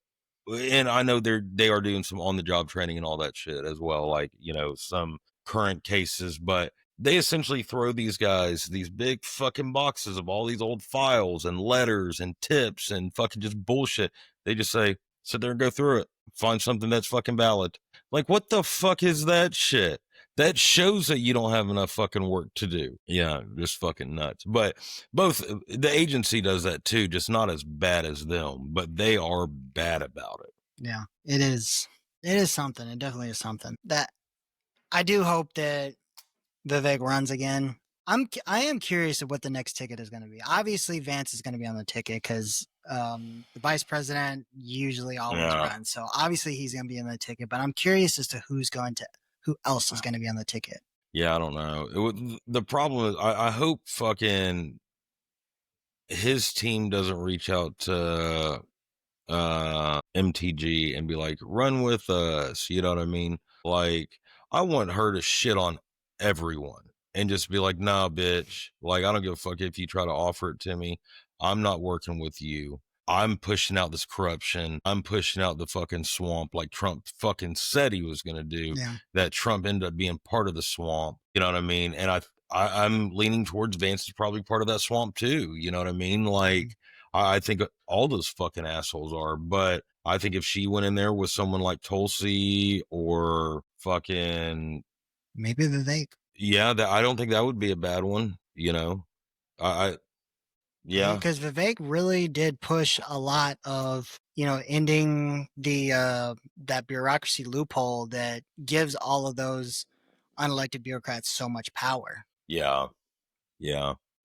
and I know they are doing some on the job training and all that shit as well, like, you know, some current cases, but they essentially throw these guys these big fucking boxes of all these old files and letters and tips and fucking just bullshit. They just say, sit there and go through it, find something that's fucking valid. Like, what the fuck is that shit? That shows that you don't have enough fucking work to do. Yeah, just fucking nuts. But both the agency does that too, just not as bad as them, but they are bad about it. Yeah, it is. It is something. It definitely is something. That I do hope that Vivek runs again. I am curious of what the next ticket is going to be. Obviously, Vance is going to be on the ticket because the vice president usually always runs. So obviously he's going to be on the ticket. But I'm curious as to who else is going to be on the ticket. Yeah, I don't know. The problem is, I hope fucking his team doesn't reach out to MTG and be like, run with us. You know what I mean? Like, I want her to shit on everyone and just be like, nah, bitch. Like, I don't give a fuck if you try to offer it to me. I'm not working with you. I'm pushing out this corruption. I'm pushing out the fucking swamp like Trump fucking said he was going to do. Yeah. That Trump ended up being part of the swamp. You know what I mean? And I'm leaning towards Vance is probably part of that swamp too. You know what I mean? Like, I think all those fucking assholes are, but I think if she went in there with someone like Tulsi or fucking maybe Vivek. Yeah, I don't think that would be a bad one. You know, yeah, because Vivek really did push a lot of, you know, ending the that bureaucracy loophole that gives all of those unelected bureaucrats so much power. Yeah.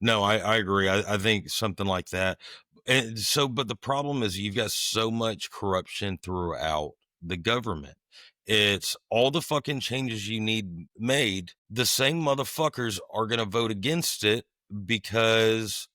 No, I agree. I think something like that. And so, but the problem is you've got so much corruption throughout the government. It's all the fucking changes you need made. The same motherfuckers are going to vote against it because,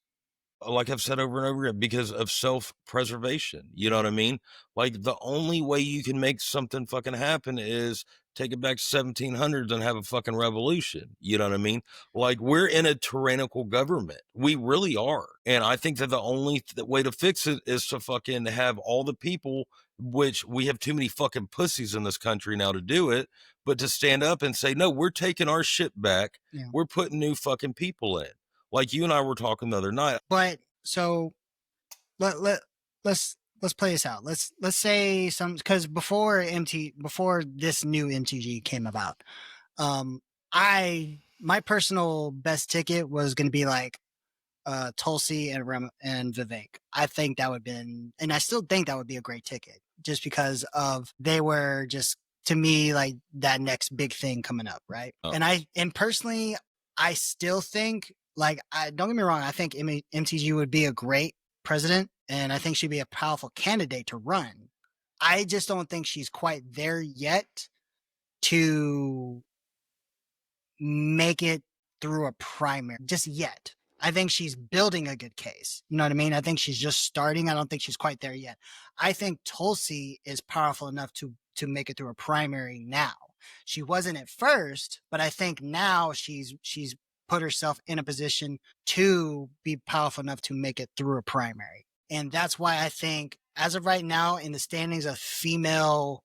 like I've said over and over again, because of self-preservation. You know what I mean? Like, the only way you can make something fucking happen is take it back to 1700s and have a fucking revolution. You know what I mean? Like, we're in a tyrannical government. We really are. And I think that the only way to fix it is to fucking have all the people, which we have too many fucking pussies in this country now to do it, but to stand up and say, no, we're taking our shit back. Yeah. We're putting new fucking people in. Like you and I were talking the other night. But so let's play this out. Let's say because before this new MTG came about, my personal best ticket was going to be like Tulsi and Vivek. I think that would have been, and I still think that would be a great ticket just because of they were just, to me, like that next big thing coming up, right? Oh. And personally, I still think, like, don't get me wrong, I think MTG would be a great president, and I think she'd be a powerful candidate to run. I just don't think she's quite there yet to make it through a primary, just yet. I think she's building a good case. You know what I mean? I think she's just starting. I don't think she's quite there yet. I think Tulsi is powerful enough to make it through a primary now. She wasn't at first, but I think now she's put herself in a position to be powerful enough to make it through a primary. And that's why I think, as of right now, in the standings of female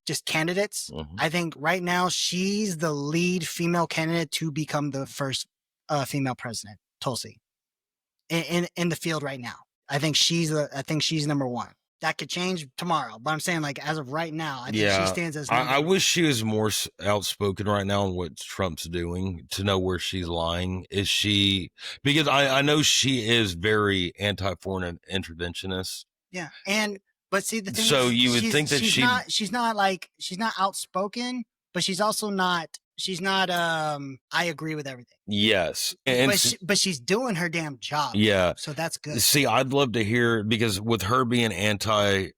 just candidates, I think right now she's the lead female candidate to become the first female president, Tulsi, in the field right now. I think she's number one. that could change tomorrow. But I'm saying, like, as of right now, I think she stands as I wish she was more outspoken right now on what Trump's doing to know where she's lying. Is she, because I know she is very anti-foreign interventionist. Yeah. But see, the thing So is, you would think that she's not outspoken, but she's also not, I agree with everything. Yes. But she's doing her damn job. Yeah. So that's good. See, I'd love to hear, because with her being anti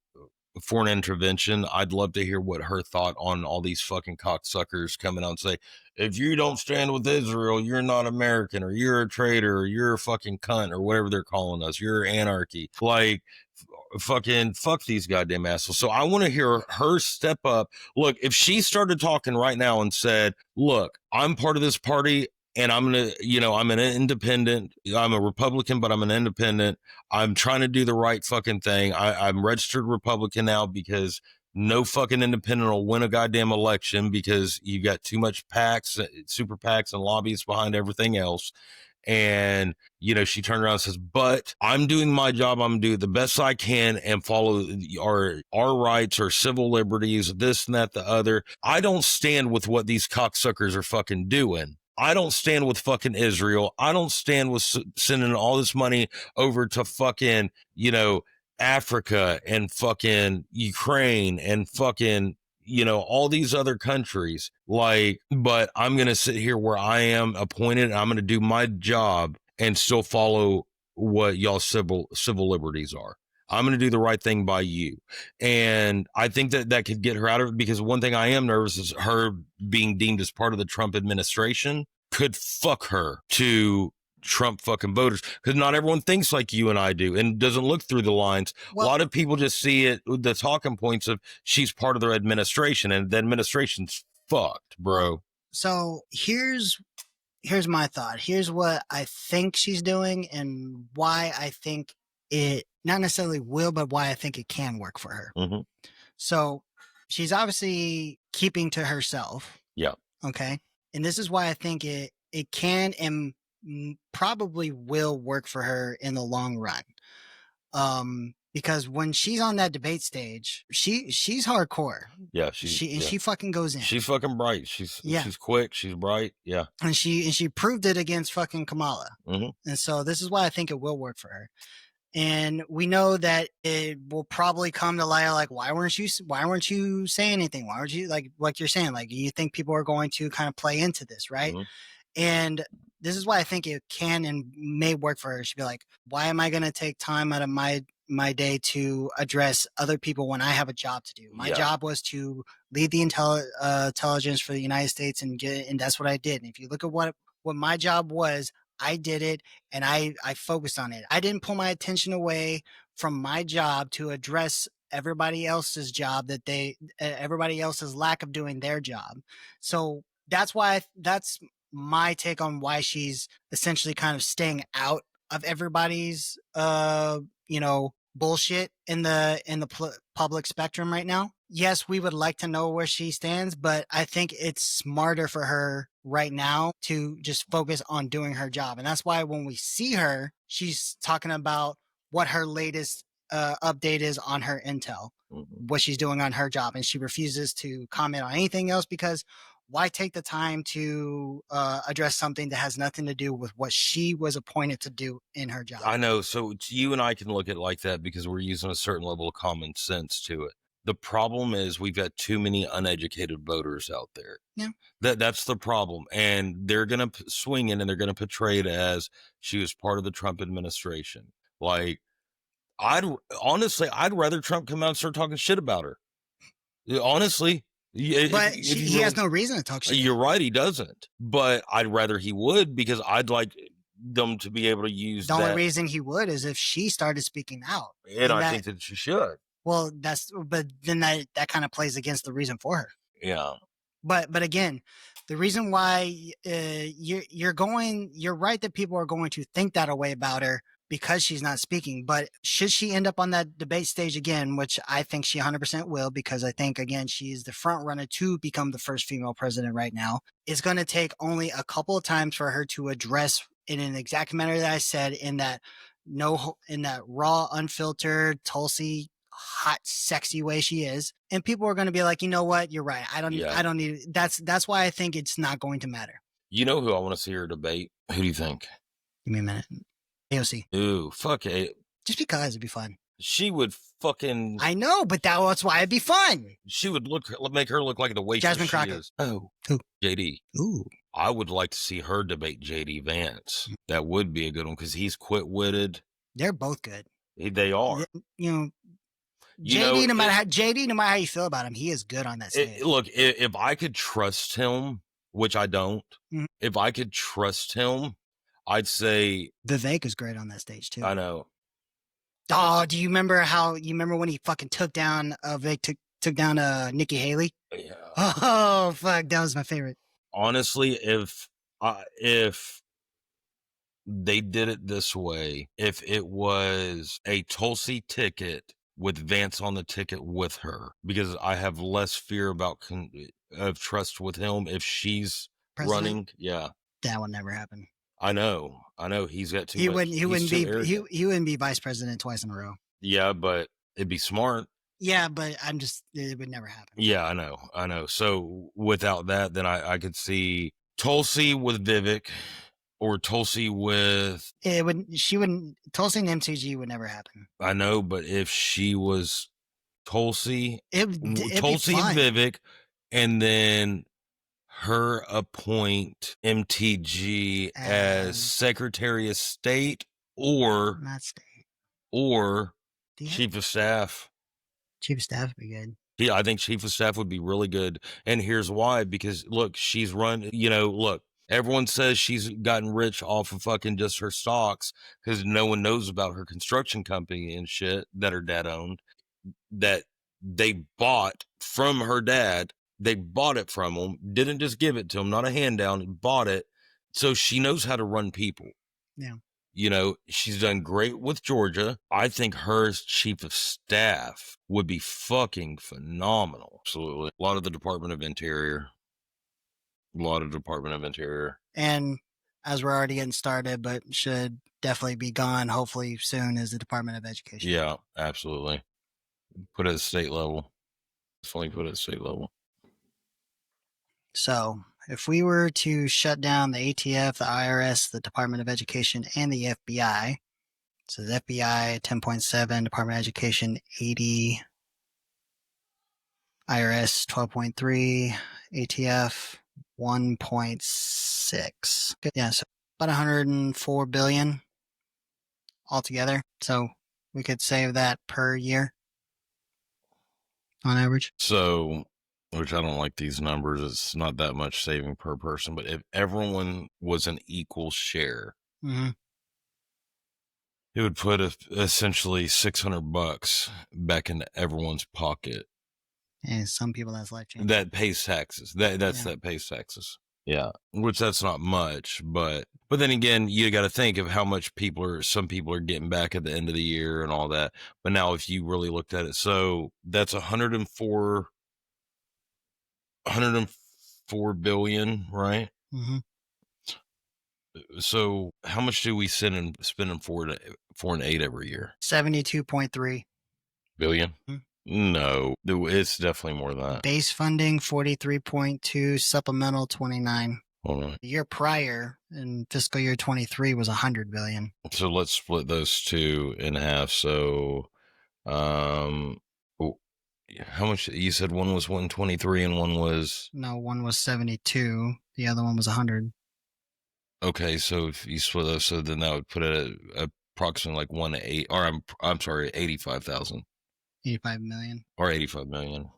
foreign intervention, I'd love to hear what her thought on all these fucking cocksuckers coming out and say, if you don't stand with Israel, you're not American, or you're a traitor, or you're a fucking cunt, or whatever they're calling us. You're anarchy. Like, fucking fuck these goddamn assholes. So I want to hear her step up. Look, if she started talking right now and said, look, I'm part of this party, and I'm going to, I'm an independent. I'm a Republican, but I'm an independent. I'm trying to do the right fucking thing. I'm registered Republican now because no fucking independent will win a goddamn election because you got too much PACs, super PACs, and lobbyists behind everything else. And, she turned around and says, but I'm doing my job. I'm going to do the best I can and follow our rights, our civil liberties, this and that, the other. I don't stand with what these cocksuckers are fucking doing. I don't stand with fucking Israel. I don't stand with sending all this money over to fucking, Africa and fucking Ukraine and fucking, all these other countries. Like, but I'm going to sit here where I am appointed, and I'm going to do my job and still follow what y'all civil liberties are. I'm going to do the right thing by you. And I think that could get her out of it, because one thing I am nervous is her being deemed as part of the Trump administration could fuck her to Trump fucking voters, because not everyone thinks like you and I do and doesn't look through the lines. Well, a lot of people just see it, the talking points of she's part of their administration, and the administration's fucked, bro. So here's my thought. Here's what I think she's doing and why I think it not necessarily will, but why I think it can work for her. Mm-hmm. So she's obviously keeping to herself. Yeah. Okay. And this is why I think it can and probably will work for her in the long run. Because when she's on that debate stage, she's hardcore. Yeah, she fucking goes in. She's fucking bright. She's quick. She's bright. Yeah, and she proved it against fucking Kamala. Mm-hmm. And so this is why I think it will work for her. And we know that it will probably come to light, like, why weren't you saying anything? Why weren't you like you're saying, like, you think people are going to kind of play into this, right? Mm-hmm. And this is why I think it can and may work for her. She'd be like, why am I going to take time out of my day to address other people when I have a job to do? My job was to lead the intelligence for the United States, and that's what I did. And if you look at what my job was, I did it, and I focused on it. I didn't pull my attention away from my job to address everybody else's job, everybody else's lack of doing their job. So that's my take on why she's essentially kind of staying out of everybody's, bullshit in the public spectrum right now. Yes, we would like to know where she stands, but I think it's smarter for her right now to just focus on doing her job. And that's why when we see her, she's talking about what her latest update is on her intel, what she's doing on her job. And she refuses to comment on anything else, because why take the time to address something that has nothing to do with what she was appointed to do in her job? I know. So you and I can look at it like that because we're using a certain level of common sense to it. The problem is we've got too many uneducated voters out there. Yeah. That's the problem. And they're going to swing in and they're going to portray it as she was part of the Trump administration. Like, I'd rather Trump come out and start talking shit about her. Honestly. But he has no reason to talk shit. You're right, he doesn't. But I'd rather he would, because I'd like them to be able to use the only reason he would is if she started speaking out. And I think that she should. Well, but then that kind of plays against the reason for her. Yeah. But again, the reason why you're right that people are going to think that way about her because she's not speaking. But should she end up on that debate stage again, which I think she 100% will, because I think, again, she's the front runner to become the first female president right now, it's going to take only a couple of times for her to address in an exact manner that I said, in that raw, unfiltered, Tulsi hot, sexy way she is. And people are going to be like, you know what? You're right. I don't need it. That's why I think it's not going to matter. You know who I want to see her debate? Who do you think? Give me a minute. AOC. Ooh, fuck it. Just because it'd be fun. She would fucking. I know, but that's why it'd be fun. She would make her look like the waitress Jasmine Crockett. Is. Oh, who? JD. Ooh. I would like to see her debate JD Vance. That would be a good one because he's quick-witted. They're both good. They are. JD, no matter how you feel about him, he is good on that stage. Look, if I could trust him, which I don't, if I could trust him, I'd say Vivek is great on that stage too. I know. Oh, do you remember when he fucking took down took down Nikki Haley? Yeah. Oh fuck, that was my favorite. Honestly, if they did it this way, if it was a Tulsi ticket with Vance on the ticket with her, because I have less fear of trust with him if she's President? Running. Yeah, that would never happen. I know. He's got too. He wouldn't be vice president twice in a row. Yeah, but it'd be smart. Yeah, but it would never happen. Yeah, I know. So without that, then I could see Tulsi with Vivek or Tulsi with... Tulsi and MTG would never happen. I know, but if she was Tulsi and Vivek, and then her appoint MTG as Secretary of State or... Not state. Or Chief of Staff. Chief of Staff would be good. Yeah, I think Chief of Staff would be really good. And here's why. Because, look, she's run, look, everyone says she's gotten rich off of fucking just her stocks because no one knows about her construction company and shit that her dad owned that they bought from her dad. They bought it from him, didn't just give it to him, not a hand down, bought it. So she knows how to run people. Yeah. She's done great with Georgia. I think her as Chief of Staff would be fucking phenomenal. Absolutely. A lot of the Department of Interior. And as we're already getting started, but should definitely be gone, hopefully soon, is the Department of Education. Yeah, absolutely. Put it at state level. Definitely put it at state level. So if we were to shut down the ATF, the IRS, the Department of Education, and the FBI, so the FBI 10.7, Department of Education 80, IRS 12.3, ATF 1.6. Yeah, so about 104 billion altogether. So we could save that per year on average. So, which I don't like these numbers. It's not that much saving per person, but if everyone was an equal share, it would put essentially $600 back into everyone's pocket. And some people that's life changing. That pays taxes. That pays taxes. Yeah, which that's not much, but then again, you got to think of how much some people are getting back at the end of the year and all that. But now, if you really looked at it, so that's 104 billion, right? Mm-hmm. So how much do we spend in 4 and 8 every year? 72.3 billion. Mm-hmm. No, it's definitely more than that. Base funding 43.2, supplemental 29. Hold on. The year prior in fiscal year 23 was 100 billion. So let's split those two in half. So how much? You said one was 123 and one was... No, one was 72. The other one was 100. Okay, so if you split those, so then that would put it at approximately like 1.8, or I'm sorry, 85,000. 85 million. Or 85 million.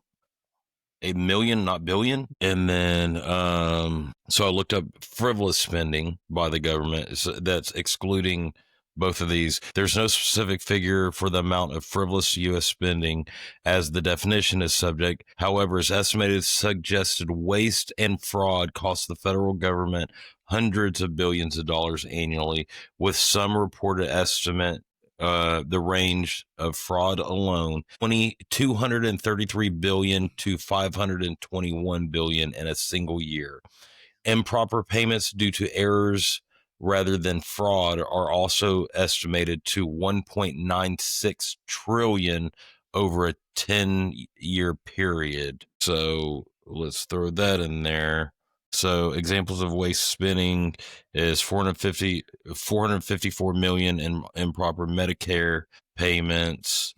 8 million, not billion. And then, so I looked up frivolous spending by the government. So that's excluding both of these. There's no specific figure for the amount of frivolous U.S. spending as the definition is subject. However, it's estimated suggested waste and fraud cost the federal government hundreds of billions of dollars annually, with some reported estimate the range of fraud alone, 233 billion to 521 billion in a single year. Improper payments due to errors rather than fraud are also estimated to 1.96 trillion over a 10-year period. So let's throw that in there. So examples of waste spending is 454 million in improper Medicare payments,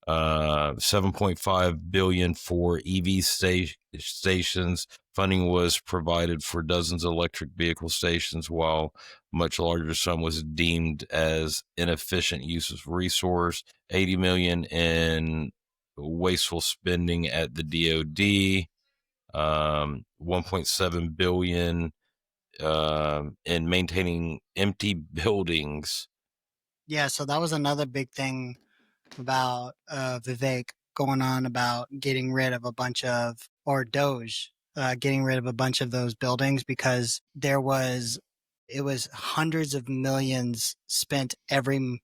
7.5 billion for EV stations. Funding was provided for dozens of electric vehicle stations, while much larger sum was deemed as inefficient use of resource. 80 million in wasteful spending at the DoD. 1.7 billion in maintaining empty buildings. Yeah, so that was another big thing about Vivek going on about getting rid of a bunch of, or Doge, getting rid of a bunch of those buildings because it was hundreds of millions spent every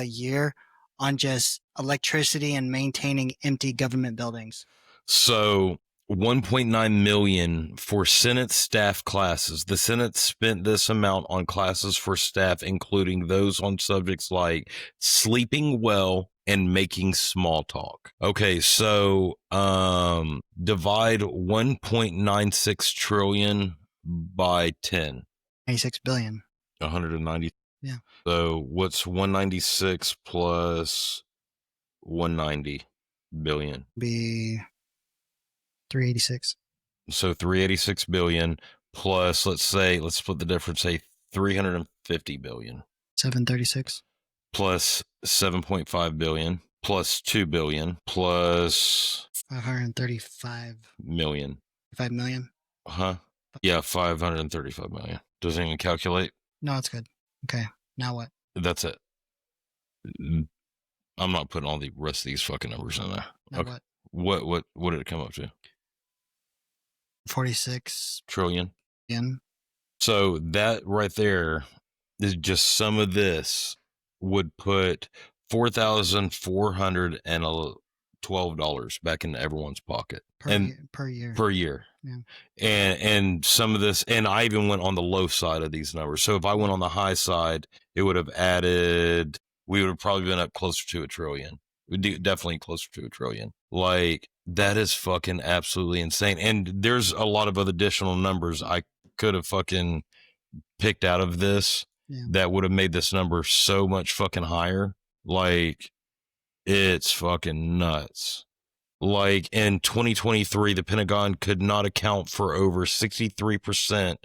year on just electricity and maintaining empty government buildings. So 1.9 million for Senate staff classes. The Senate spent this amount on classes for staff, including those on subjects like sleeping well and making small talk. Okay, so divide 1.96 trillion by 10. 96 billion. 190. Yeah. So what's 196 plus 190 billion? Be 386. So 386 billion plus, let's split the difference, say 350 billion 736. plus 7.5 billion plus 2 billion plus 535 million. 5 million. Huh? Yeah, 535 million. Doesn't even calculate. No, it's good. Okay. Now what? That's it. I'm not putting all the rest of these fucking numbers in there. Now Okay. What did it come up to? 46 trillion. billion. So that right there is just some of this would put $4,412 back into everyone's pocket per year. Per year. Yeah. And some of this, and I even went on the low side of these numbers. So if I went on the high side, it would have added, we would have probably been up closer to $1 trillion. Definitely closer to $1 trillion. Like, that is fucking absolutely insane. And there's a lot of other additional numbers I could have fucking picked out of this that would have made this number so much fucking higher. Like, it's fucking nuts. Like, in 2023, the Pentagon could not account for over 63%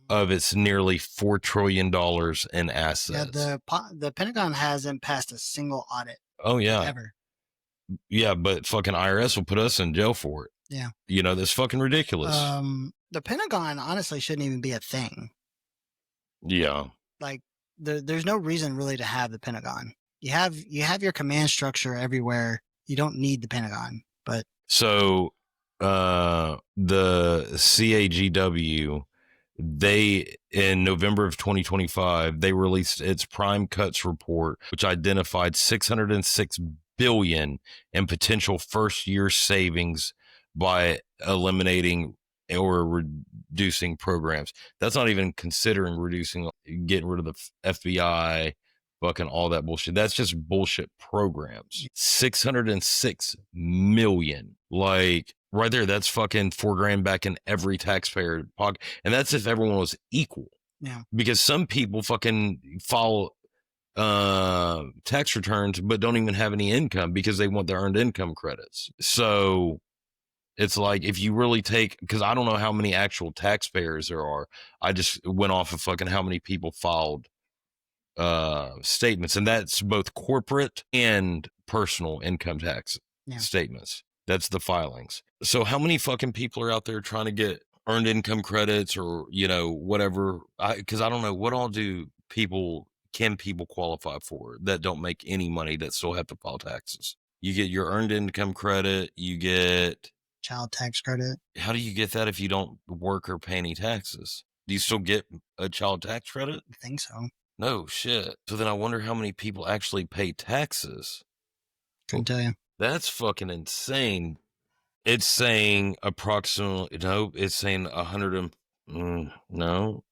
of its nearly $4 trillion in assets. Yeah, the Pentagon hasn't passed a single audit. Oh, yeah. Ever. Yeah, but fucking IRS will put us in jail for it. Yeah. You know, that's fucking ridiculous. The Pentagon honestly shouldn't even be a thing. Yeah. Like, there's no reason really to have the Pentagon. You have your command structure everywhere. You don't need the Pentagon. But so the CAGW, they, in November of 2025, they released its prime cuts report, which identified 606 billion in potential first year savings by eliminating or reducing programs. That's not even considering getting rid of the FBI, fucking all that bullshit. That's just bullshit programs. 606 million. Like, right there, that's fucking $4,000 back in every taxpayer pocket. And that's if everyone was equal. Yeah. Because some people fucking file tax returns but don't even have any income because they want their earned income credits. So it's like, if you really take, because I don't know how many actual taxpayers there are. I just went off of fucking how many people filed statements, and that's both corporate and personal income tax statements. That's the filings. So how many fucking people are out there trying to get earned income credits or, you know, whatever? Because I don't know, what all can people qualify for that don't make any money that still have to file taxes? You get your earned income credit, you get child tax credit. How do you get that if you don't work or pay any taxes? Do you still get a child tax credit? I think so. No shit. So then I wonder how many people actually pay taxes. Couldn't tell you. That's fucking insane. It's saying approximately, no, it's saying 100 no.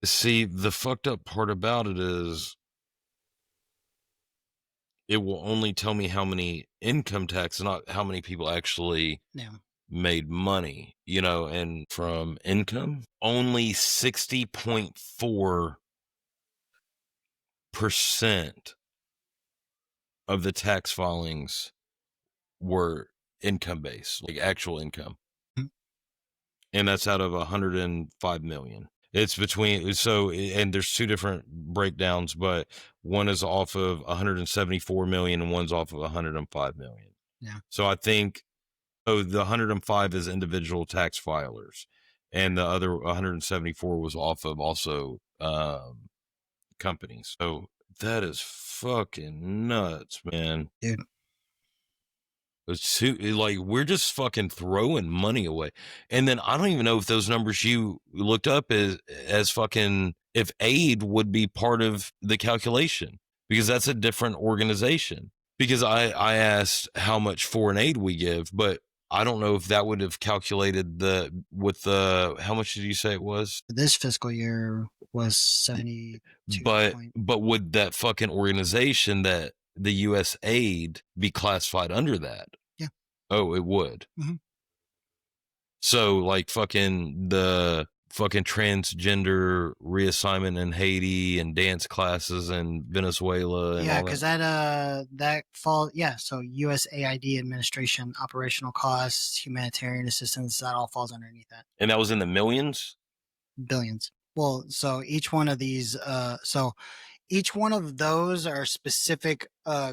See, the fucked up part about it is it will only tell me how many income tax, not how many people actually Yeah. made money, you know, and from income, only 60.4% of the tax filings were income based, like actual income. Mhm. And that's out of 105 million. It's between, so, and there's two different breakdowns, but one is off of 174 million and one's off of 105 million. Yeah. So I think, oh, the 105 is individual tax filers, and the other 174 was off of also companies. So that is fucking nuts, man. Dude. It's too, like, we're just fucking throwing money away. And then I don't even know if those numbers you looked up as fucking, if aid would be part of the calculation, because that's a different organization. Because I asked how much foreign aid we give, but I don't know if that would have calculated how much did you say it was? This fiscal year was 72 But point. would that fucking organization, that the US aid, be classified under that? Yeah. Oh, it would. Mm-hmm. So like fucking the fucking transgender reassignment in Haiti and dance classes in Venezuela and Yeah, all because that. that fall, yeah. So USAID administration, operational costs, humanitarian assistance, that all falls underneath that. And that was in the millions? Billions. Well, so each one of these, each one of those are specific Yeah.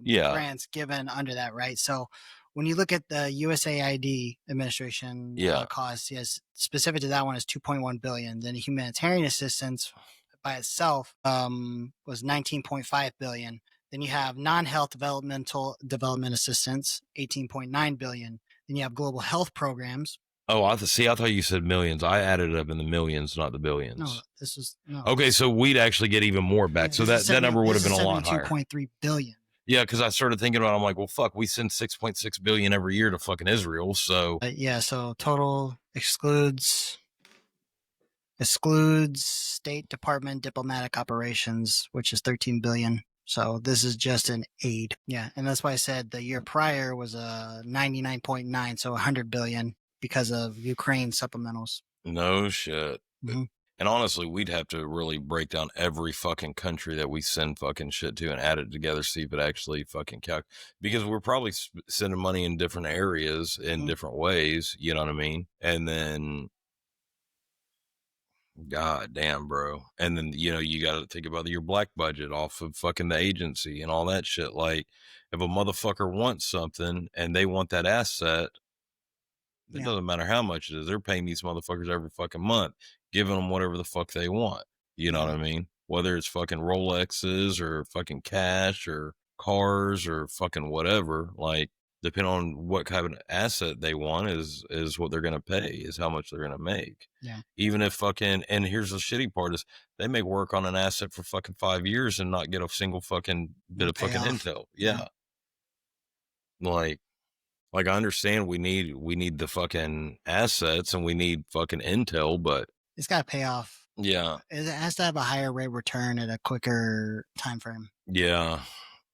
grants given under that, right? So when you look at the USAID administration Yeah. costs, yes, specific to that one is 2.1 billion. Then humanitarian assistance by itself was 19.5 billion. Then you have non-health development assistance, 18.9 billion. Then you have global health programs. Oh, I thought you said millions. I added it up in the millions, not the billions. No, this is no. Okay, so we'd actually get even more back. Yeah, so that number would have been a lot higher. 72.3 billion. Yeah, because I started thinking about it, I'm like, well, fuck, we send 6.6 billion every year to fucking Israel. So Yeah, so total excludes State Department diplomatic operations, which is 13 billion. So this is just an aid. Yeah, and that's why I said the year prior was a 99.9, so 100 billion because of Ukraine supplementals. no shit. Mm-hmm. And honestly, we'd have to really break down every fucking country that we send fucking shit to and add it together, see if it actually fucking because we're probably sending money in different areas in different ways, you know what I mean? And then, god damn, bro. And then, you know, you got to think about your black budget off of fucking the agency and all that shit. Like, if a motherfucker wants something and they want that asset, it doesn't matter how much it is. They're paying these motherfuckers every fucking month, giving them whatever the fuck they want. You know what I mean? Whether it's fucking Rolexes or fucking cash or cars or fucking whatever, like, depending on what kind of asset they want is what they're going to pay, is how much they're going to make. Yeah. Even if fucking, and here's the shitty part is they may work on an asset for fucking 5 years and not get a single fucking bit of fucking intel. Yeah. Like I understand we need the fucking assets and we need fucking intel, but it's got to pay off. Yeah. It has to have a higher rate return at a quicker time frame. Yeah.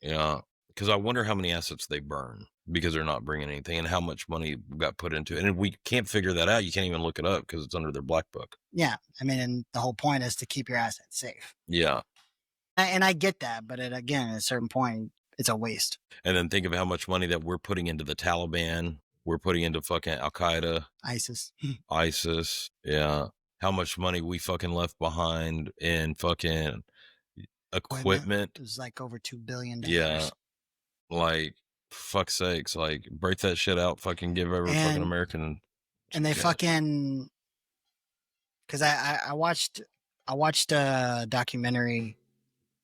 Yeah. Because I wonder how many assets they burn because they're not bringing anything and how much money got put into it. And if we can't figure that out, you can't even look it up because it's under their black book. Yeah. I mean, and the whole point is to keep your assets safe. Yeah. And I get that. But again, at a certain point, it's a waste. And then think of how much money that we're putting into the Taliban. We're putting into fucking Al-Qaeda. ISIS. Yeah. How much money we fucking left behind in fucking equipment. It was like over $2 billion. Yeah. Like, fuck's sakes. Like, break that shit out. Fucking give every fucking American. And they fucking... Because I watched a documentary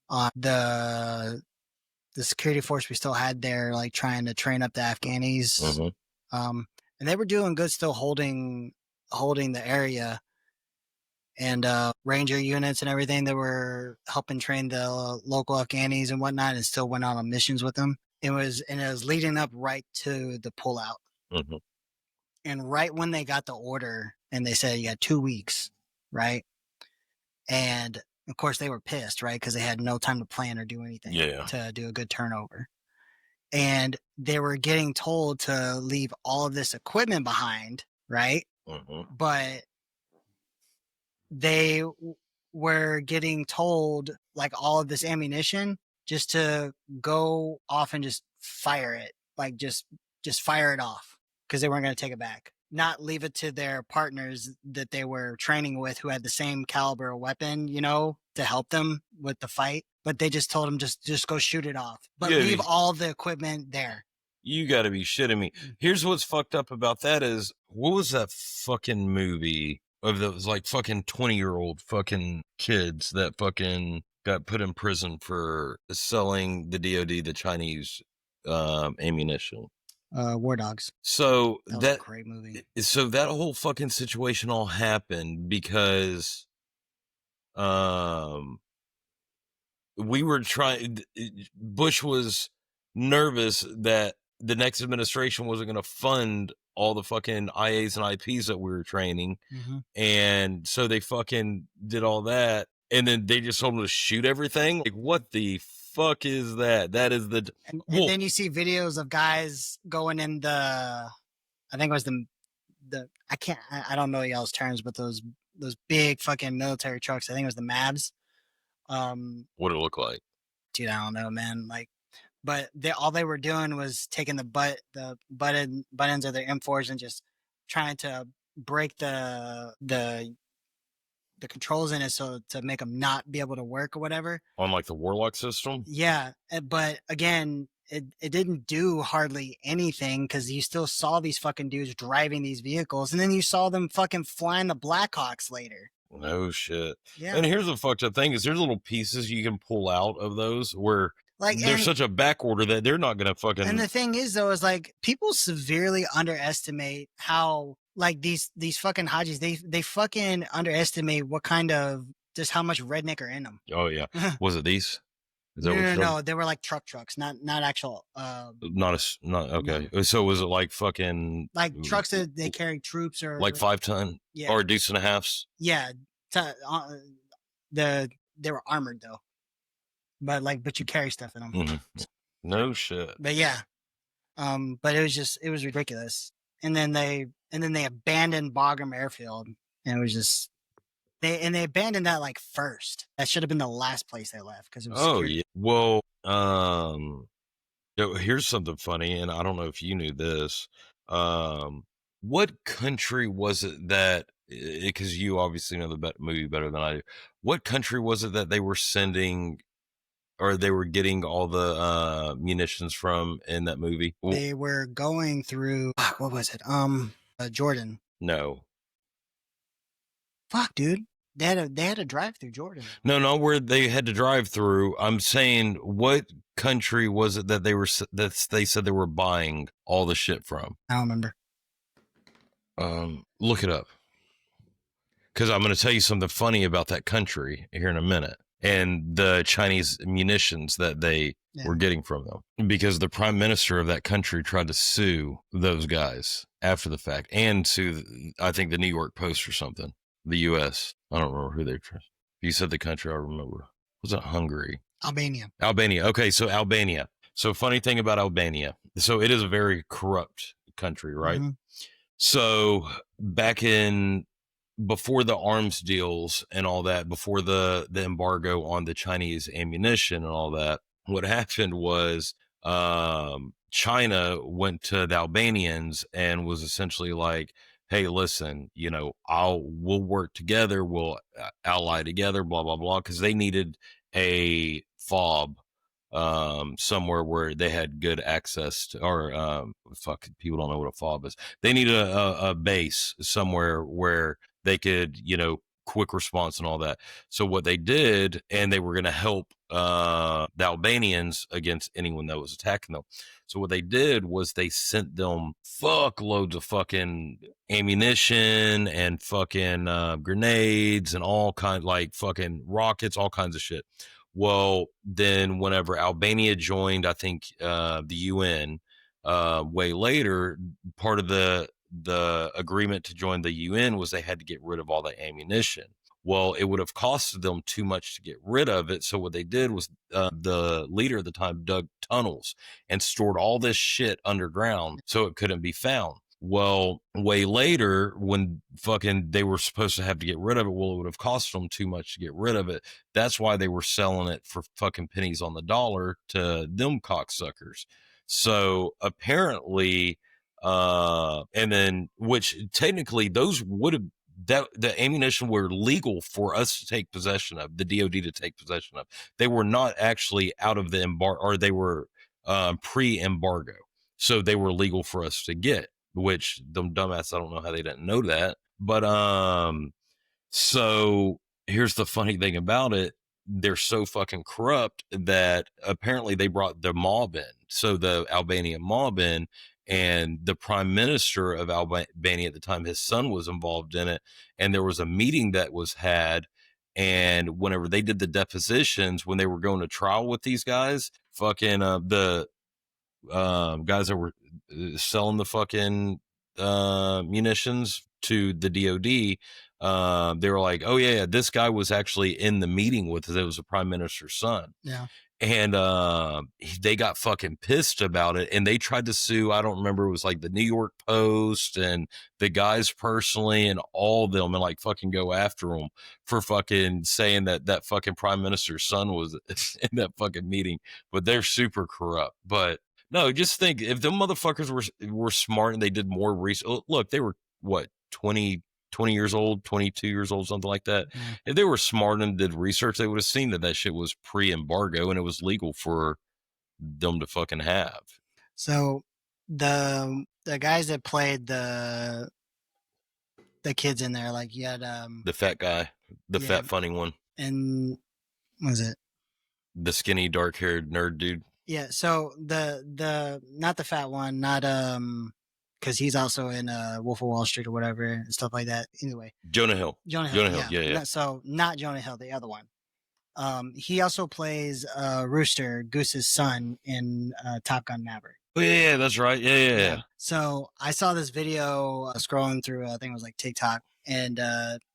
on the security force we still had there, like trying to train up the Afghanis. Mm-hmm. And they were doing good, still holding the area, and ranger units and everything that were helping train the local Afghanis and whatnot, and still went on missions with them. It was leading up right to the pullout. Mm-hmm. And right when they got the order and they said you got 2 weeks, right? And Of course, they were pissed, right? Because they had no time to plan or do anything to do a good turnover. And they were getting told to leave all of this equipment behind, right? But they were getting told, like, all of this ammunition just to go off and just fire it, like just fire it off, because they weren't going to take it back, not leave it to their partners that they were training with who had the same caliber of weapon, you know, to help them with the fight. But they just told them just go shoot it off, but leave all the equipment there. You got to be shitting me. Here's what's fucked up about that is, what was that fucking movie of those like fucking 20-year-old fucking kids that fucking got put in prison for selling the DOD the Chinese ammunition? War Dogs. So that was a great movie. So that whole fucking situation all happened because we were trying, Bush was nervous that the next administration wasn't going to fund all the fucking IAs and IPs that we were training. And so they fucking did all that. And then they just told them to shoot everything. Like, what the fuck is that? That is the... And then you see videos of guys going in the... I think it was the I don't know y'all's terms, but those big fucking military trucks. I think it was the MABs. What did it look like? Dude, I don't know, man. Like, but all they were doing was taking the buttons of their M4s and just trying to break the controls in it, so to make them not be able to work or whatever. On like the Warlock system? Yeah, but again, it didn't do hardly anything, because you still saw these fucking dudes driving these vehicles, and then you saw them fucking flying the Blackhawks later. No shit. Yeah. And here's the fucked up thing is, there's little pieces you can pull out of those where like there's such a back order that they're not gonna fucking... And the thing is, though, is like, people severely underestimate how, like, these fucking Hajis, they fucking underestimate what kind of, just how much redneck are in them. Oh yeah. Was it these? Is that no, they were like trucks, not actual. Not okay. No. So was it like fucking like trucks that they carry troops, or like 5 ton, or a deuce and a halfs? Yeah, they were armored though, but you carry stuff in them. No shit. But yeah, but it was ridiculous. And then they abandoned Bagram Airfield, and it was just. They abandoned that like first. That should have been the last place they left, because it was. Oh yeah. Well, here's something funny, and I don't know if you knew this. What country was it that? Because you obviously know the movie better than I do. What country was it that they were sending, or they were getting all the munitions from in that movie? They were going through. What was it? Jordan. No. Fuck, dude. They had to drive through Jordan. No, where they had to drive through. I'm saying, what country was it that they said they were buying all the shit from? I don't remember. Look it up, because I'm going to tell you something funny about that country here in a minute, and the Chinese munitions that they were getting from them, because the prime minister of that country tried to sue those guys after the fact, and sue, I think, the New York Post or something. The U.S. I don't remember who they trust. You said the country, I remember. Was it Hungary? Albania. Okay, so Albania. So funny thing about Albania. So it is a very corrupt country, right? So back before the arms deals and all that, before the embargo on the Chinese ammunition and all that, what happened was China went to the Albanians and was essentially like, hey, listen, we'll work together, we'll ally together, blah, blah, blah, because they needed a fob somewhere where they had good access to, or people don't know what a fob is. They needed a base somewhere where they could, quick response and all that. So what they did, and they were going to help the Albanians against anyone that was attacking them. So what they did was they sent them fuckloads of fucking ammunition and fucking grenades and all kinds, like fucking rockets, all kinds of shit. Well, then whenever Albania joined, I think the UN way later, part of the agreement to join the UN was they had to get rid of all the ammunition. Well, it would have costed them too much to get rid of it. So what they did was the leader at the time dug tunnels and stored all this shit underground so it couldn't be found. Well, way later, when fucking they were supposed to have to get rid of it, well, it would have cost them too much to get rid of it. That's why they were selling it for fucking pennies on the dollar to them cocksuckers. So apparently, and then, which technically those would have, that the ammunition were legal for us to take possession of, the DOD to take possession of. They were not actually out of the embargo, or they were pre-embargo. So they were legal for us to get, which them dumbass, I don't know how they didn't know that. But so here's the funny thing about it. They're so fucking corrupt that apparently they brought the mob in. So the Albanian mob in, and the prime minister of Albania at the time, his son was involved in it. And there was a meeting that was had. And whenever they did the depositions, when they were going to trial with these guys, fucking the guys that were selling the fucking munitions to the DOD, they were like, oh yeah, this guy was actually in the meeting with us. It was the prime minister's son. Yeah. And they got fucking pissed about it, and they tried to sue. I don't remember, it was like the New York Post and the guys personally and all of them, and like fucking go after them for fucking saying that that fucking prime minister's son was in that fucking meeting. But they're super corrupt. But no, just think, if them motherfuckers were smart and they did more research. Look, they were what, 20 years old, 22 years old, something like that. If they were smart and did research, they would have seen that that shit was pre-embargo and it was legal for them to fucking have. So the guys that played the kids in there, like you had the fat guy, the fat funny one, and what was it? The skinny dark-haired nerd dude. Yeah, so the not the fat one, not because he's also in Wolf of Wall Street or whatever and stuff like that. Anyway, Jonah Hill. Yeah. So not Jonah Hill, the other one. He also plays Rooster, Goose's son, in Top Gun Maverick. Oh yeah, that's right. Yeah. So I saw this video scrolling through, I think it was like TikTok, and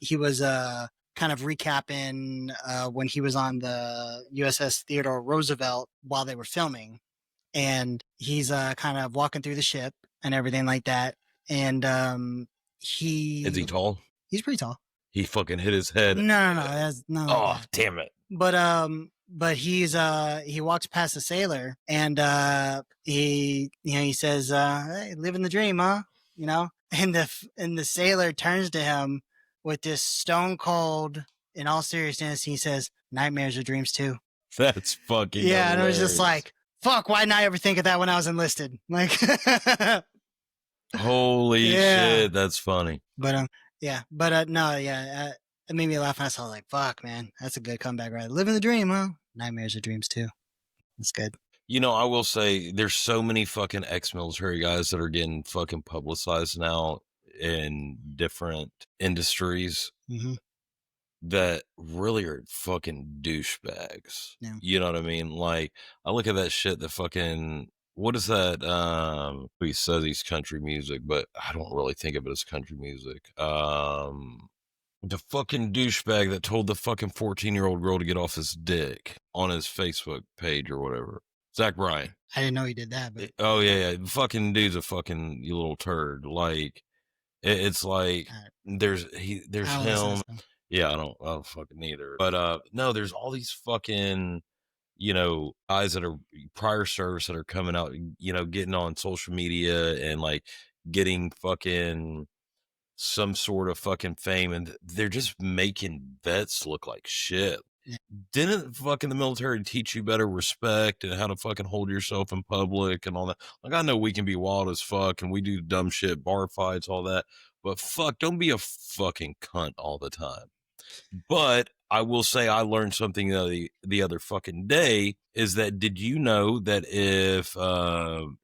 he was kind of recapping when he was on the USS Theodore Roosevelt while they were filming, and he's kind of walking through the ship and everything like that. And is he tall? He's pretty tall. He fucking hit his head. No. Oh, damn it. But he walks past the sailor, and he says, "Hey, living the dream, huh?" You know, and the sailor turns to him with this stone cold, in all seriousness, he says, "Nightmares are dreams too." That's fucking hilarious. And it was just like, fuck, why didn't I ever think of that when I was enlisted? Like, holy shit, that's funny. But it made me laugh. And I was like, fuck, man, that's a good comeback, right? Living the dream, huh? Nightmares are dreams too. That's good. You know, I will say there's so many fucking ex-military guys that are getting fucking publicized now in different industries that really are fucking douchebags. Yeah. You know what I mean? Like, I look at that shit, the fucking, what is that? He says he's country music, but I don't really think of it as country music. The fucking douchebag that told the fucking 14-year-old girl to get off his dick on his Facebook page or whatever. Zach Bryan. I didn't know he did that. But oh yeah. The fucking dude's a fucking, you little turd. Like, it's like there's him. Yeah, I don't fucking either. But no, there's all these fucking, you know, guys that are prior service that are coming out, you know, getting on social media and like getting fucking some sort of fucking fame, and they're just making vets look like shit. Didn't fucking the military teach you better respect and how to fucking hold yourself in public and all that? Like, I know we can be wild as fuck and we do dumb shit, bar fights, all that, but fuck, don't be a fucking cunt all the time. But I will say I learned something the other fucking day, is that, did you know that if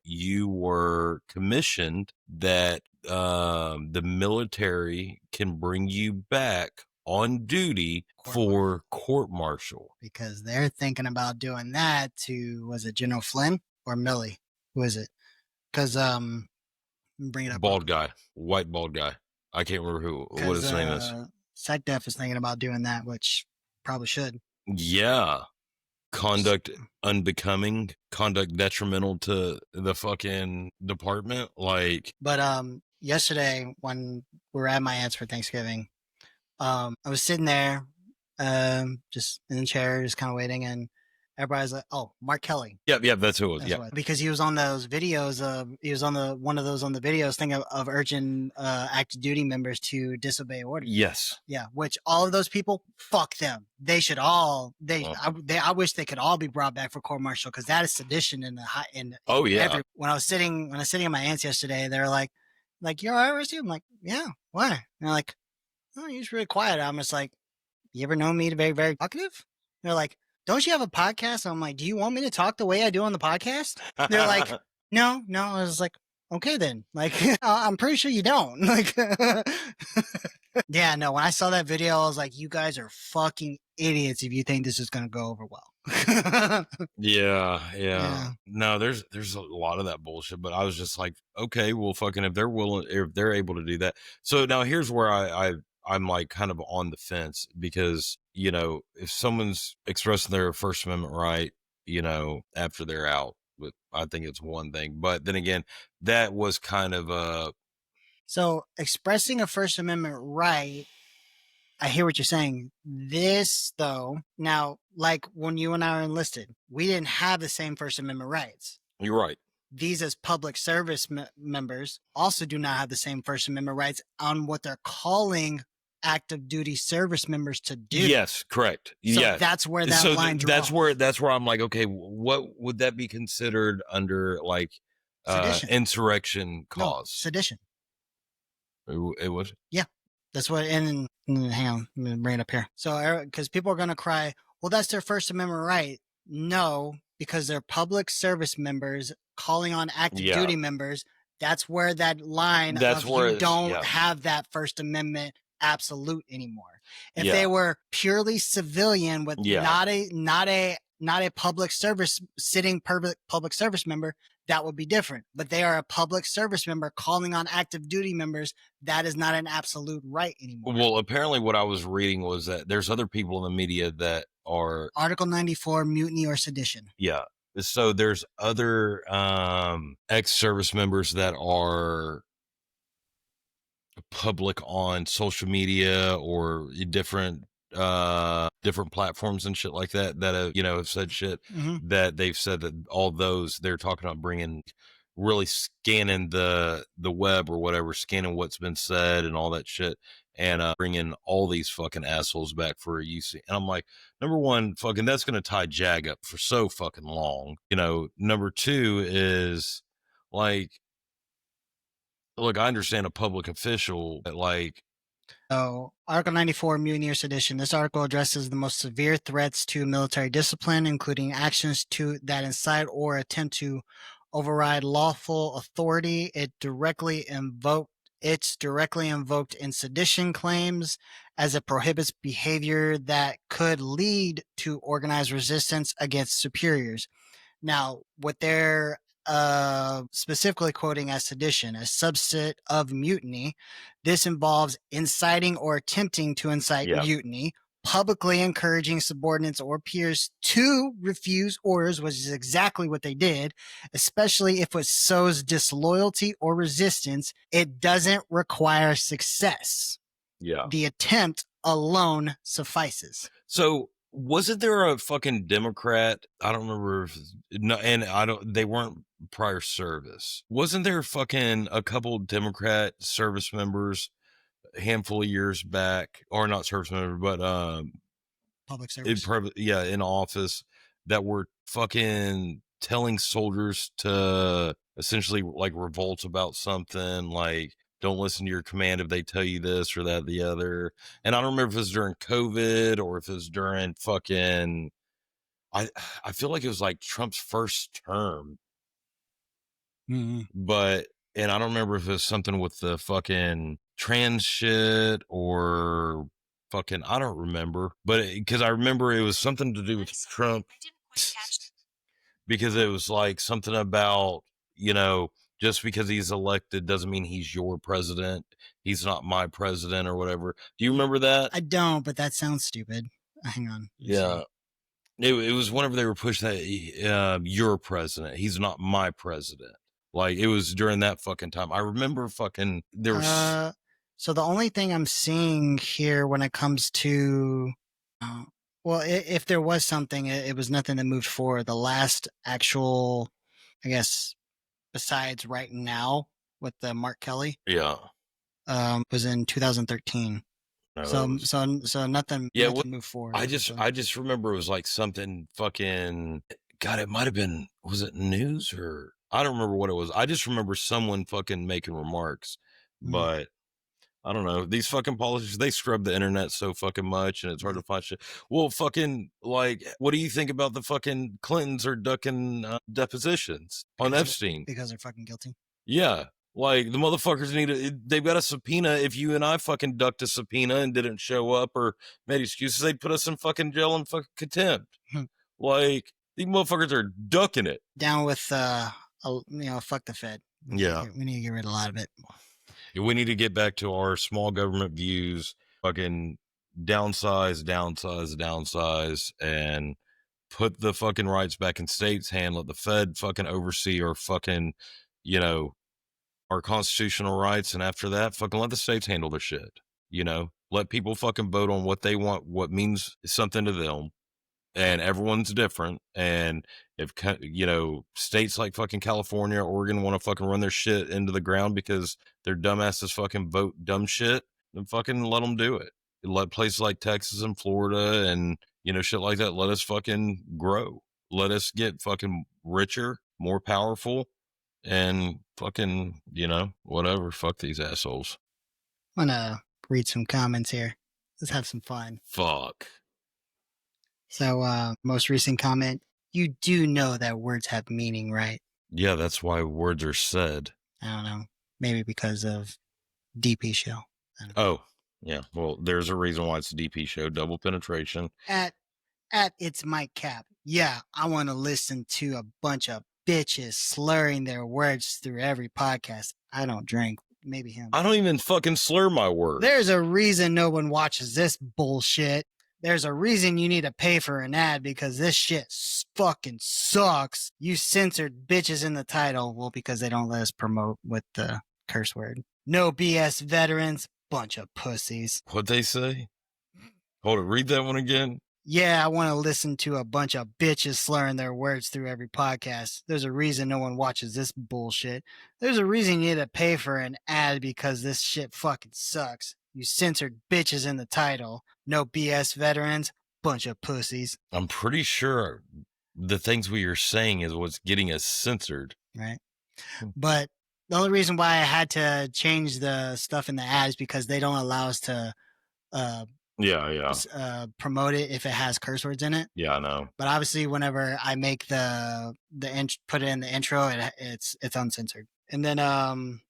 you were commissioned, that the military can bring you back on duty for court-martial? Because they're thinking about doing that to, was it General Flynn or Milley? Who is it? Because bring it up. Bald guy, white bald guy. I can't remember what his name is. SecDef is thinking about doing that, which probably should. Yeah. Conduct unbecoming, conduct detrimental to the fucking department. Like, but yesterday when we were at my aunt's for Thanksgiving, I was sitting there, just in the chair, just kind of waiting, and everybody's like, "Oh, Mark Kelly." yeah, that's who it was. That's Yeah, what, because he was on those videos. He was on one of those on the videos thing of urging active duty members to disobey orders. yes, Yeah, which all of those people, fuck them. They should all. I wish they could all be brought back for court martial, because that is sedition in the high. Oh, yeah. When I was sitting at my aunt's yesterday, they're like, "You're all right, Rustie?" I'm like, "Yeah, why?" And they're like, "Oh, you're just really quiet." I'm just like, "You ever known me to be very talkative?" They're like, "Don't you have a podcast?" I'm like, "Do you want me to talk the way I do on the podcast?" They're like, no. I was like, "Okay then." Like, I'm pretty sure you don't. Like, yeah, no. When I saw that video, I was like, "You guys are fucking idiots if you think this is gonna go over well." Yeah. No, there's a lot of that bullshit, but I was just like, okay, well, fucking, if they're able to do that. So now here's where I'm like kind of on the fence, because, you know, if someone's expressing their First Amendment right, you know, after they're out, but I think it's one thing. But then again, that was kind of So expressing a First Amendment right, I hear what you're saying. This, though, now, like when you and I are enlisted, we didn't have the same First Amendment rights. you're right. These, as public service members, also do not have the same First Amendment rights on what they're calling active duty service members to do. Yes, correct. So yeah, that's where that line draws. That's where I'm like, okay, what would that be considered under, like, Sedition. insurrection cause? No, sedition. It was. Yeah, that's what. And hang on, I'm gonna bring it up here. So, because people are gonna cry, well, that's their First Amendment right. No, because they're public service members calling on active duty members. That's where that line That's of where you don't have that First Amendment absolute anymore. If Yeah. they were purely civilian with Yeah. not a public service sitting public service member, that would be different. But they are a public service member calling on active duty members. That is not an absolute right anymore. Well, apparently what I was reading was that there's other people in the media that are Article 94, mutiny or sedition. Yeah. So there's other ex-service members that are public on social media or different platforms and shit like that have, you know, have said shit that they've said that all those, they're talking about bringing, really scanning the web or whatever, scanning what's been said and all that shit, and bringing all these fucking assholes back for a UC. And I'm like, number one, fucking, that's going to tie JAG up for so fucking long. You know, number two is, like, look, I understand a public official, but, like, so Article 94, mutiny or sedition. This article addresses the most severe threats to military discipline, including actions that incite or attempt to override lawful authority. It's directly invoked in sedition claims, as it prohibits behavior that could lead to organized resistance against superiors. Now, what they're specifically quoting as sedition, a subset of mutiny, this involves inciting or attempting to incite mutiny, publicly encouraging subordinates or peers to refuse orders, which is exactly what they did, especially if it sows disloyalty or resistance. It doesn't require success. Yeah. The attempt alone suffices. So wasn't there a fucking Democrat? I don't remember they weren't prior service. Wasn't there fucking a couple Democrat service members a handful of years back, or not service member, but public service, in office, that were fucking telling soldiers to essentially, like, revolt about something, like, don't listen to your command if they tell you this or that, the other. And I don't remember if it was during COVID or if it was during fucking, I feel like it was like Trump's first term. But, and I don't remember if it was something with the fucking trans shit or fucking, I don't remember. But because I remember it was something to do with Trump. Because it was like something about, you know, just because he's elected doesn't mean he's your president. He's not my president or whatever. Do you remember that? I don't, but that sounds stupid. Hang on. Yeah. It was whenever they were pushing that, your president. He's not my president. Like, it was during that fucking time. I remember fucking, there was... So the only thing I'm seeing here when it comes to, well, if there was something, it was nothing that moved forward. The last actual, I guess, besides right now with the Mark Kelly, Yeah. was in 2013. No, So nothing, Yeah, nothing moved forward. I just remember it was like something fucking... God, it might have been... Was it news or... I don't remember what it was. I just remember someone fucking making remarks. But I don't know. These fucking politicians, they scrub the internet so fucking much, and it's hard to find shit. Well, fucking, like, what do you think about the fucking Clintons are ducking depositions on Epstein? Because they're fucking guilty. Yeah. Like, the motherfuckers they've got a subpoena. If you and I fucking ducked a subpoena and didn't show up or made excuses, they'd put us in fucking jail and fucking contempt. Like, these motherfuckers are ducking it. Down with, fuck the Fed. We need to get rid of a lot of it. We need to get back to our small government views, fucking downsize, and put the fucking rights back in states' hand. Let the Fed fucking oversee our fucking, our constitutional rights. And after that, fucking let the states handle their shit. Let people fucking vote on what they want, what means something to them. And everyone's different. And if, states like fucking California, Oregon want to fucking run their shit into the ground because their dumbasses fucking vote dumb shit, then fucking let them do it. Let places like Texas and Florida and, shit like that, let us fucking grow. Let us get fucking richer, more powerful, and fucking, whatever. Fuck these assholes. I'm gonna read some comments here. Let's have some fun. Fuck. So, most recent comment, you do know that words have meaning, right? Yeah, that's why words are said. I don't know. Maybe because of DP show. Oh, yeah. Well, there's a reason why it's a DP show, double penetration. At its Mike Cap. Yeah, I want to listen to a bunch of bitches slurring their words through every podcast. I don't drink. Maybe him. I don't even fucking slur my words. There's a reason no one watches this bullshit. There's a reason you need to pay for an ad because this shit fucking sucks. You censored bitches in the title. Well, because they don't let us promote with the curse word. No BS veterans. Bunch of pussies. What'd they say? Hold it. Read that one again. Yeah, I want to listen to a bunch of bitches slurring their words through every podcast. There's a reason no one watches this bullshit. There's a reason you need to pay for an ad because this shit fucking sucks. You censored bitches in the title. No BS veterans. Bunch of pussies. I'm pretty sure the things we are saying is what's getting us censored. Right. But the only reason why I had to change the stuff in the ads because they don't allow us to promote it if it has curse words in it. Yeah, I know. But obviously whenever I make put it in the intro, it's uncensored. And then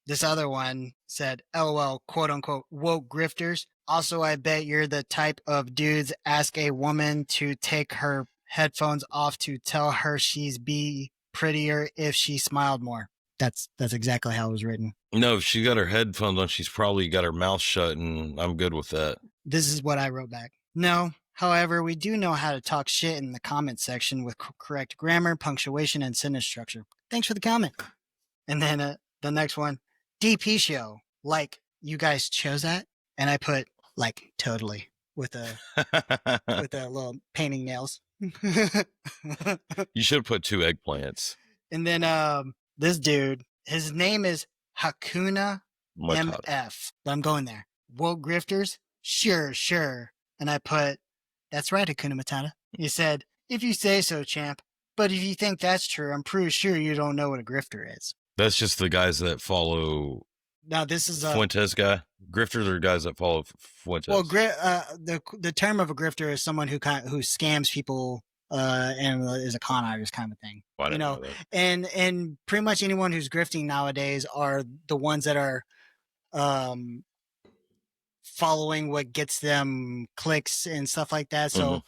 this other one said, LOL, quote unquote, woke grifters. Also, I bet you're the type of dudes ask a woman to take her headphones off to tell her she's be prettier if she smiled more. That's exactly how it was written. No, if she got her headphones on, she's probably got her mouth shut, and I'm good with that. This is what I wrote back. No, however, we do know how to talk shit in the comment section with correct grammar, punctuation, and sentence structure. Thanks for the comment. And then the next one, DP show. Like, you guys chose that? And I put, like, totally, with a little painting nails. You should have put 2 eggplants. And then this dude, his name is Hakuna MF. But I'm going there. Woke grifters? Sure. And I put, that's right, Hakuna Matata. He said, if you say so, champ. But if you think that's true, I'm pretty sure you don't know what a grifter is. That's just the guys that follow. Now this is Fuentes guy. Grifters are guys that follow Fuentes. Well, the term of a grifter is someone who scams people and is a con artist kind of thing. Well, know and pretty much anyone who's grifting nowadays are the ones that are following what gets them clicks and stuff like that. So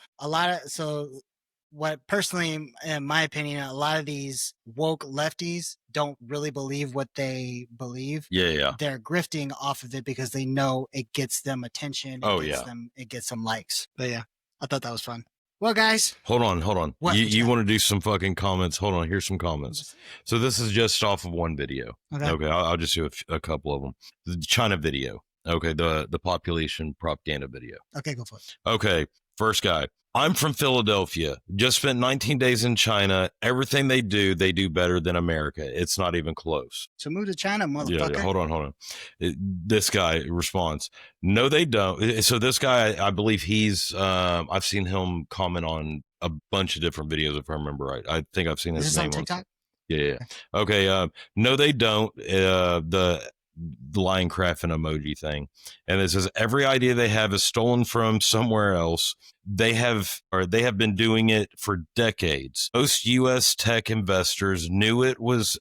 what personally, in my opinion, a lot of these woke lefties don't really believe what they believe. Yeah. They're grifting off of it because they know it gets them attention. It gets them likes. But yeah, I thought that was fun. Well, guys, Hold on. What You got? want to do some fucking comments? Hold on. Here's some comments. So this is just off of one video. Okay. I'll just do a couple of them. The China video. Okay. The population propaganda video. Okay, go for it. Okay. First guy. I'm from Philadelphia. Just spent 19 days in China. Everything they do better than America. It's not even close. So move to China, motherfucker. Yeah, hold on. This guy responds, no, they don't. So this guy, I believe he's, I've seen him comment on a bunch of different videos, if I remember right. I think I've seen his name on TikTok. Yeah. Okay. No, they don't. The lion crafting emoji thing. And it says every idea they have is stolen from somewhere else. They have been doing it for decades. Most US tech investors knew it was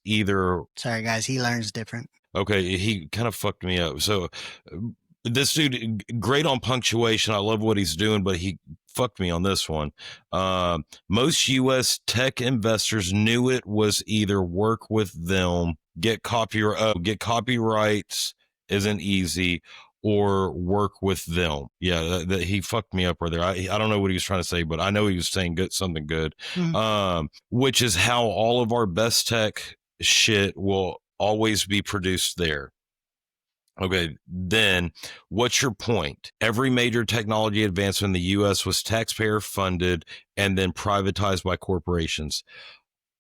either. Sorry guys, he learns different. Okay, he kind of fucked me up. So this dude, great on punctuation. I love what he's doing, but he fucked me on this one. Most US tech investors knew it was either work with them, get copyrights isn't easy, or work with them. Yeah, he fucked me up right there. I don't know what he was trying to say, but I know he was saying something good. Mm-hmm. Which is how all of our best tech shit will always be produced there. Okay, then what's your point? Every major technology advancement in the U.S. was taxpayer funded and then privatized by corporations.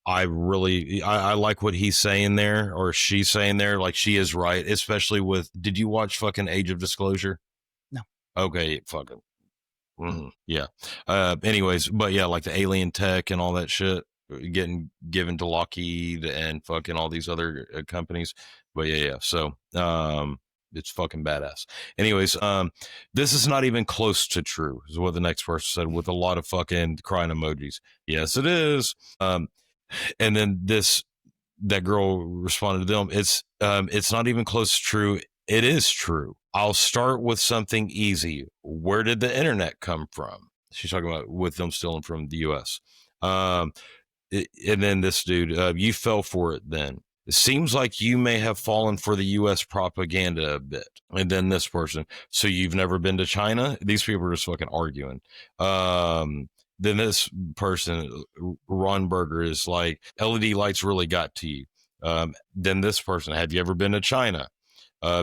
I like what he's saying there, or she's saying there. Like, she is right, especially with, did you watch fucking Age of Disclosure? No. Okay, fucking. Mm-hmm. Yeah. Anyways, but yeah, like the alien tech and all that shit getting given to Lockheed and fucking all these other companies. But yeah. So, it's fucking badass. Anyways, this is not even close to true, is what the next person said, with a lot of fucking crying emojis. Yes, it is. And then that girl responded to them. It's not even close to true. It is true. I'll start with something easy. Where did the internet come from? She's talking about with them stealing from the US. And then this dude, you fell for it then. It seems like you may have fallen for the U.S. propaganda a bit. And then this person, so you've never been to China? These people are just fucking arguing. Then this person, Ron Berger, is like, LED lights really got to you. Then this person, have you ever been to China?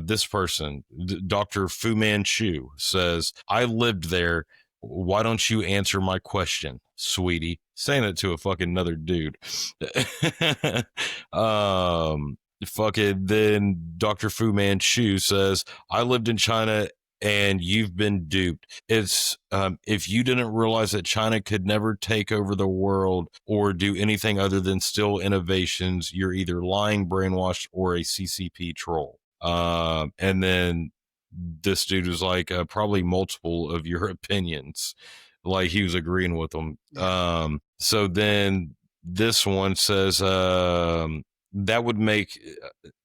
This person, Dr. Fu Manchu, says, I lived there. Why don't you answer my question, sweetie? Saying it to a fucking another dude. Fucking then Dr. Fu Manchu says, I lived in China and you've been duped. It's if you didn't realize that China could never take over the world or do anything other than steal innovations, you're either lying, brainwashed, or a CCP troll. And then this dude was like, probably multiple of your opinions. Like, he was agreeing with them. So then this one says, that would make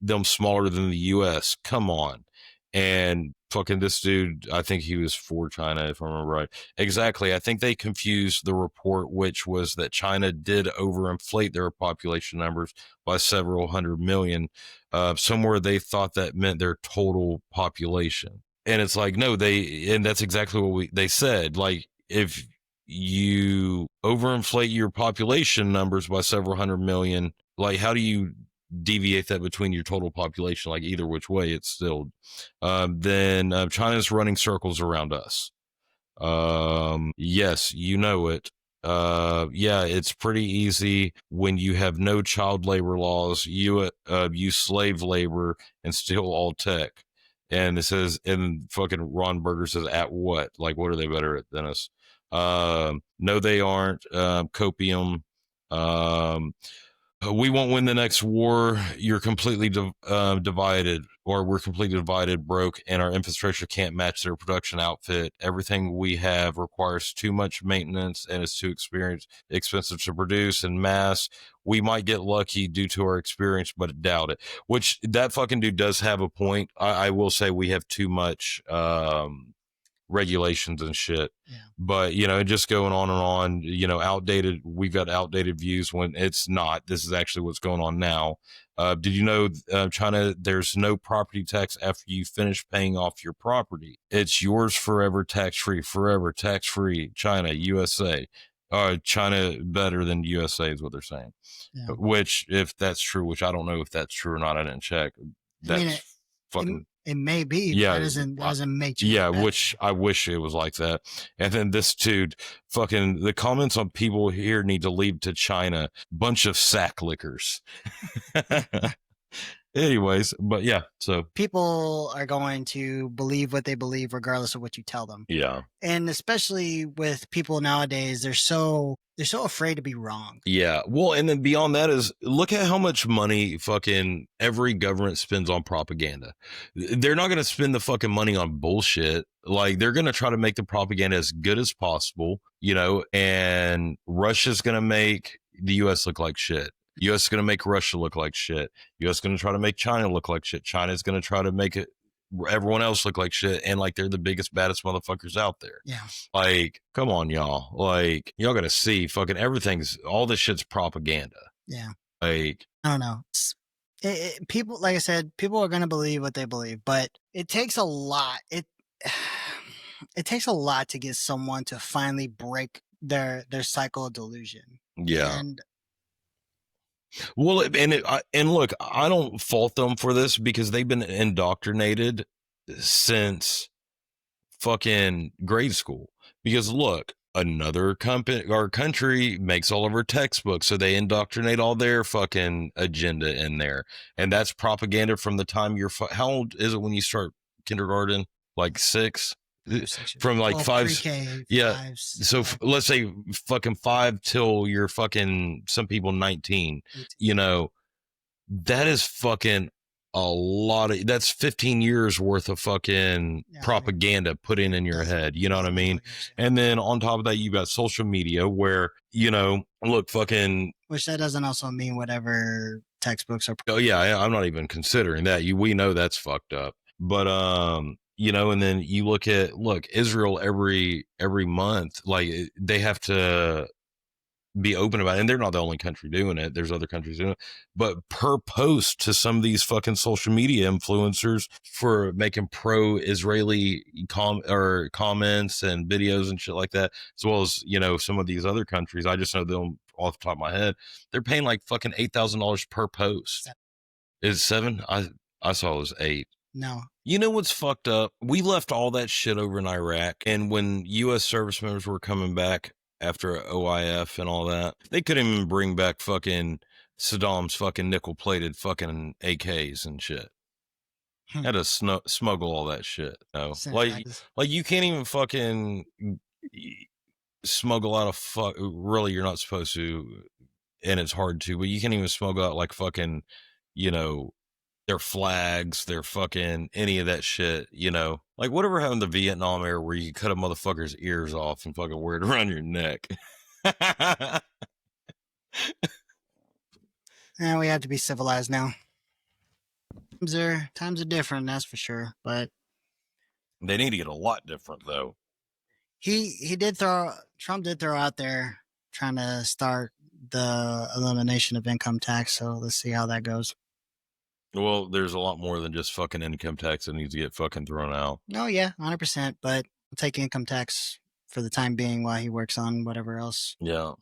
them smaller than the US. Come on. And fucking this dude, I think he was for China, if I remember right. Exactly. I think they confused the report, which was that China did overinflate their population numbers by several hundred million. Somewhere they thought that meant their total population. And it's like, no, and that's exactly what they said. Like, if you overinflate your population numbers by several hundred million, like, how do you deviate that between your total population? Like, either which way, it's still, then China's running circles around us. Yes, you know it. Yeah, it's pretty easy when you have no child labor laws, you use slave labor and steal all tech. And it says, and fucking Ron Berger says, at what? Like, what are they better at than us? No, they aren't. Copium. We won't win the next war. You're completely divided, or we're completely divided, broke, and our infrastructure can't match their production outfit. Everything we have requires too much maintenance and is too expensive to produce in mass. We might get lucky due to our experience, but I doubt it. Which, that fucking dude does have a point. I will say we have too much regulations and shit. Yeah. But, you know, just going on, you know, outdated. We've got outdated views when it's not. This is actually what's going on now. Did you know, China, there's no property tax after you finish paying off your property. It's yours forever, tax-free, forever, tax-free. China, USA. China better than USA is what they're saying. Yeah. Which, if that's true, which I don't know if that's true or not, I didn't check. That's fucking... It may be. Yeah, that doesn't make you better. which I wish it was like that. And then this dude, fucking the comments on people here need to leave to China. Bunch of sack lickers. Anyways, but yeah, so people are going to believe what they believe regardless of what you tell them. Yeah. And especially with people nowadays, they're so afraid to be wrong. Yeah. Well, and then beyond that is look at how much money fucking every government spends on propaganda. They're not going to spend the fucking money on bullshit. Like they're going to try to make the propaganda as good as possible, you know, and Russia's going to make the US look like shit. US is going to make Russia look like shit. US is going to try to make China look like shit. China's going to try to make it everyone else look like shit, and like they're the biggest, baddest motherfuckers out there. Yeah. Like, come on, y'all. Like, y'all gotta see fucking all this shit's propaganda. Yeah. Like, I don't know. People, like I said, people are going to believe what they believe, but it takes a lot. It takes a lot to get someone to finally break their cycle of delusion. yeah. And well, and look, I don't fault them for this because they've been indoctrinated since fucking grade school. Because look, another company or country makes all of our textbooks, so they indoctrinate all their fucking agenda in there, and that's propaganda from the time you're. How old is it when you start kindergarten? Like 6. From like 5, pre-K, yeah. 5, So let's say fucking 5 till you're fucking some people 19. 18. You know, that is fucking a lot of. That's 15 years worth of fucking propaganda put in your head. You know what I mean? And then on top of that, you got social media where you know, look, fucking. Which that doesn't also mean whatever textbooks are. Oh yeah, I'm not even considering that. We know that's fucked up, but you know, and then you look Israel every month, like they have to be open about it, and they're not the only country doing it. There's other countries doing it, but per post to some of these fucking social media influencers for making pro-Israeli comments and videos and shit like that, as well as, you know, some of these other countries. I just know them off the top of my head. They're paying like fucking $8,000 per post. Is it 7? I saw it was 8. No. You know what's fucked up? We left all that shit over in Iraq, and when U.S. service members were coming back after OIF and all that, they couldn't even bring back fucking Saddam's fucking nickel-plated fucking AKs and shit. Had to smuggle all that shit. No, like you can't even fucking smuggle out really, you're not supposed to, and it's hard to, but you can't even smuggle out like fucking, you know, their flags, their fucking any of that shit, you know. Like whatever happened to the Vietnam era where you cut a motherfucker's ears off and fucking wear it around your neck. And we have to be civilized now. Times are different, that's for sure. But they need to get a lot different though. Trump did throw out there trying to start the elimination of income tax, so let's see how that goes. Well, there's a lot more than just fucking income tax that needs to get fucking thrown out. Oh, yeah, 100%. But I'll take income tax for the time being while he works on whatever else. Yeah.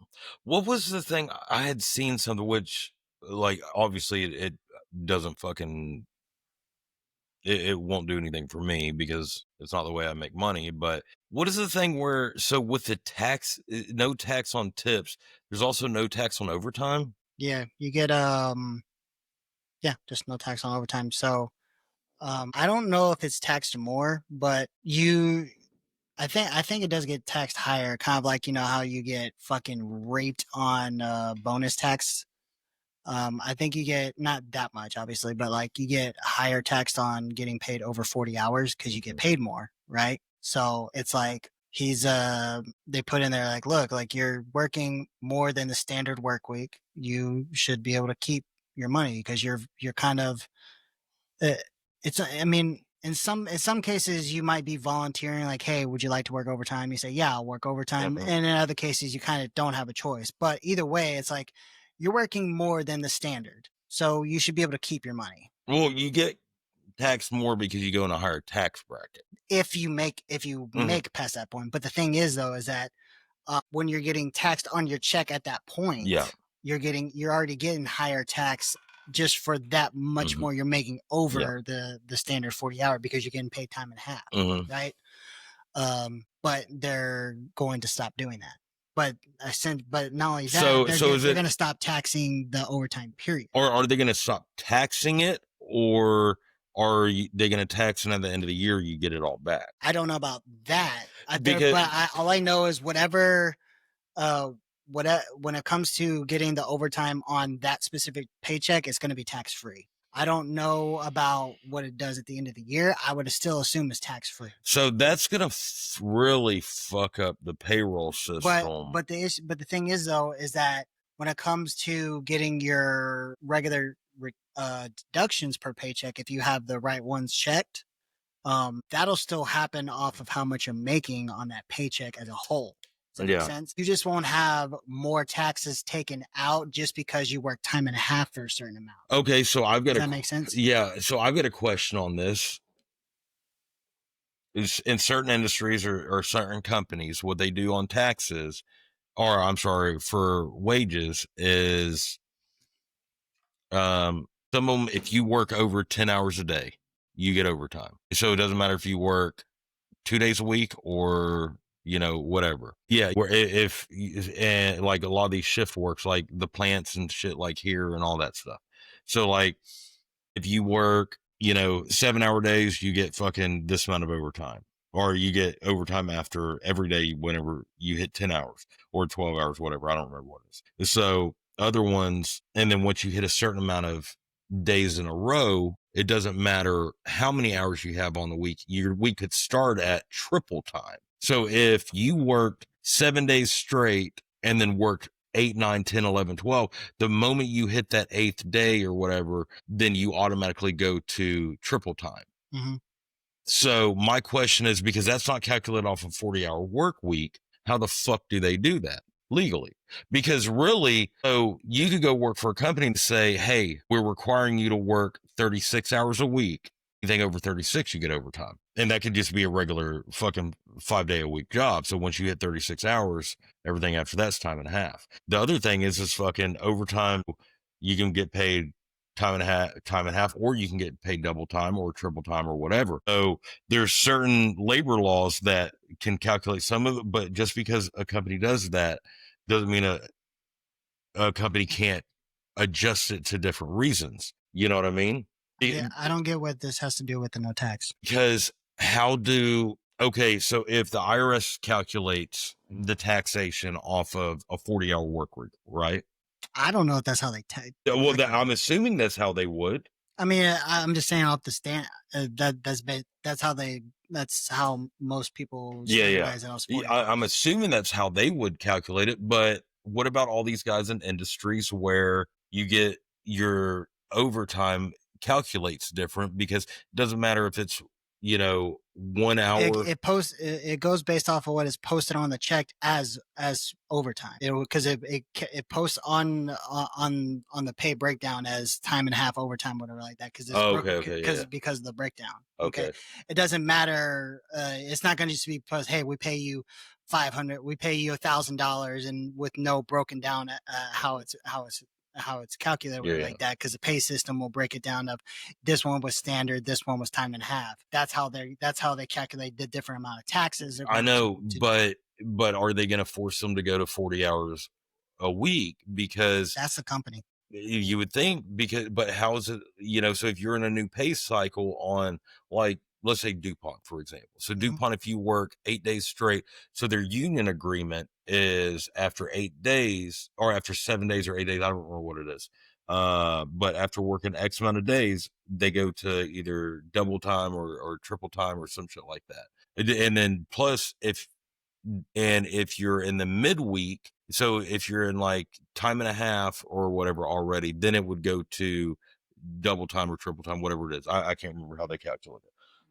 What was the thing? I had seen something which, like, obviously it doesn't fucking... It won't do anything for me because it's not the way I make money. But what is the thing where... So with the tax, no tax on tips, there's also no tax on overtime? Yeah, you get... Yeah, just no tax on overtime. So I don't know if it's taxed more, but I think it does get taxed higher, kind of like, you know, how you get fucking raped on bonus tax. I think you get not that much, obviously, but like you get higher taxed on getting paid over 40 hours because you get paid more, right? So it's like they put in there like, look, like you're working more than the standard work week. You should be able to keep your money because you're kind of I mean, in some cases you might be volunteering, like, hey, would you like to work overtime? You say, yeah, I'll work overtime. Mhm. And in other cases you kind of don't have a choice, but either way it's like you're working more than the standard, so you should be able to keep your money Well, you get taxed more because you go in a higher tax bracket. if you make past that point. But the thing is though is that when you're getting taxed on your check at that point, Yeah. you're already getting higher tax just for that much more you're making over the standard 40-hour, because you're getting paid time and a half, right? But they're going to stop doing that. But not only that, they're going to stop taxing the overtime period. Or are they going to stop taxing it, or are they going to tax it at the end of the year? You get it all back. I don't know about that. Because, all I know is whatever. When it comes to getting the overtime on that specific paycheck, it's going to be tax free. I don't know about what it does at the end of the year. I would still assume it's tax free. So that's going to really fuck up the payroll system. But the thing is though, is that when it comes to getting your regular deductions per paycheck, if you have the right ones checked, that'll still happen off of how much you're making on that paycheck as a whole. Does that make sense? You just won't have more taxes taken out just because you work time and a half for a certain amount. Okay, so I've got Does that make sense? Yeah, so I've got a question on this. Is in certain industries or certain companies, what they do on taxes, or I'm sorry, for wages, is some of them, if you work over 10 hours a day, you get overtime. So it doesn't matter if you work 2 days a week or, whatever. Yeah. Where if and like a lot of these shift works, like the plants and shit, like here and all that stuff. So like if you work, 7-hour days, you get fucking this amount of overtime, or you get overtime after every day whenever you hit 10 hours or 12 hours, whatever. I don't remember what it is. So other ones, and then once you hit a certain amount of days in a row, it doesn't matter how many hours you have on the week. Your week could start at triple time. So if you worked 7 days straight and then worked 8, 9, 10, 11, 12, the moment you hit that 8th day or whatever, then you automatically go to triple time. Mm-hmm. So my question is, because that's not calculated off a 40-hour work week, how the fuck do they do that legally? Because really, so you could go work for a company and say, hey, we're requiring you to work 36 hours a week. Anything over 36, you get overtime. And that could just be a regular fucking 5-day-a-week job. So once you hit 36 hours, everything after that's time and a half. The other thing is fucking overtime. You can get paid time and a half, or you can get paid double time or triple time or whatever. So there's certain labor laws that can calculate some of it, but just because a company does that doesn't mean a company can't adjust it to different reasons. You know what I mean? Yeah, I don't get what this has to do with the no tax. Because okay, so if the IRS calculates the taxation off of a 40-hour work week, right? I don't know if that's how they well, I'm assuming that's how they would. I mean, I'm just saying off the stand. That's how most people. Yeah. I'm assuming that's how they would calculate it. But what about all these guys in industries where you get your overtime calculates different, because it doesn't matter if it's 1 hour. It goes based off of what is posted on the check as overtime, because it posts on the pay breakdown as time and a half overtime, whatever like that, because of the breakdown. Okay. It doesn't matter. It's not going to just be because, hey, we pay you $500, we pay you $1,000, and with no broken down how it's calculated like that, because the pay system will break it down of this one was standard, this one was time and a half. That's how they calculate the different amount of taxes. I know, but are they going to force them to go to 40 hours a week? Because that's the company. You would think, but how is it, so if you're in a new pay cycle on, like, let's say DuPont, for example. So DuPont, if you work 8 days straight, so their union agreement is after 8 days or after 7 days or 8 days, I don't remember what it is. But after working X amount of days, they go to either double time or triple time or some shit like that. And then plus if you're in the midweek, so if you're in like time and a half or whatever already, then it would go to double time or triple time, whatever it is. I can't remember how they calculate it.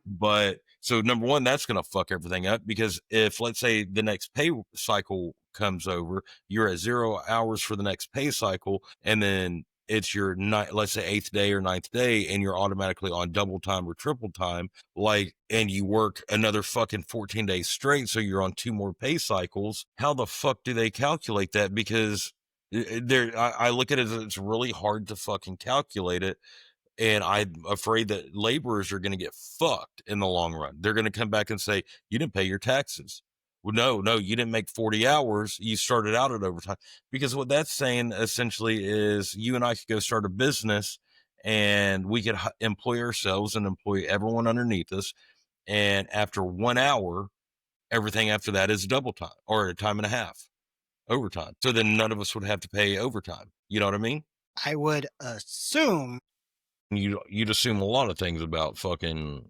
But so number one, that's going to fuck everything up, because if, let's say, the next pay cycle comes over, you're at 0 hours for the next pay cycle, and then it's your let's say 8th day or 9th day, and you're automatically on double time or triple time, like, and you work another fucking 14 days straight, so you're on 2 more pay cycles. How the fuck do they calculate that? Because I look at it as it's really hard to fucking calculate it. And I'm afraid that laborers are going to get fucked in the long run. They're going to come back and say, you didn't pay your taxes. Well, no, you didn't make 40 hours. You started out at overtime. Because what that's saying essentially is you and I could go start a business, and we could employ ourselves and employ everyone underneath us. And after 1 hour, everything after that is double time or a time and a half overtime. So then none of us would have to pay overtime. You know what I mean? I would assume. You'd assume a lot of things about fucking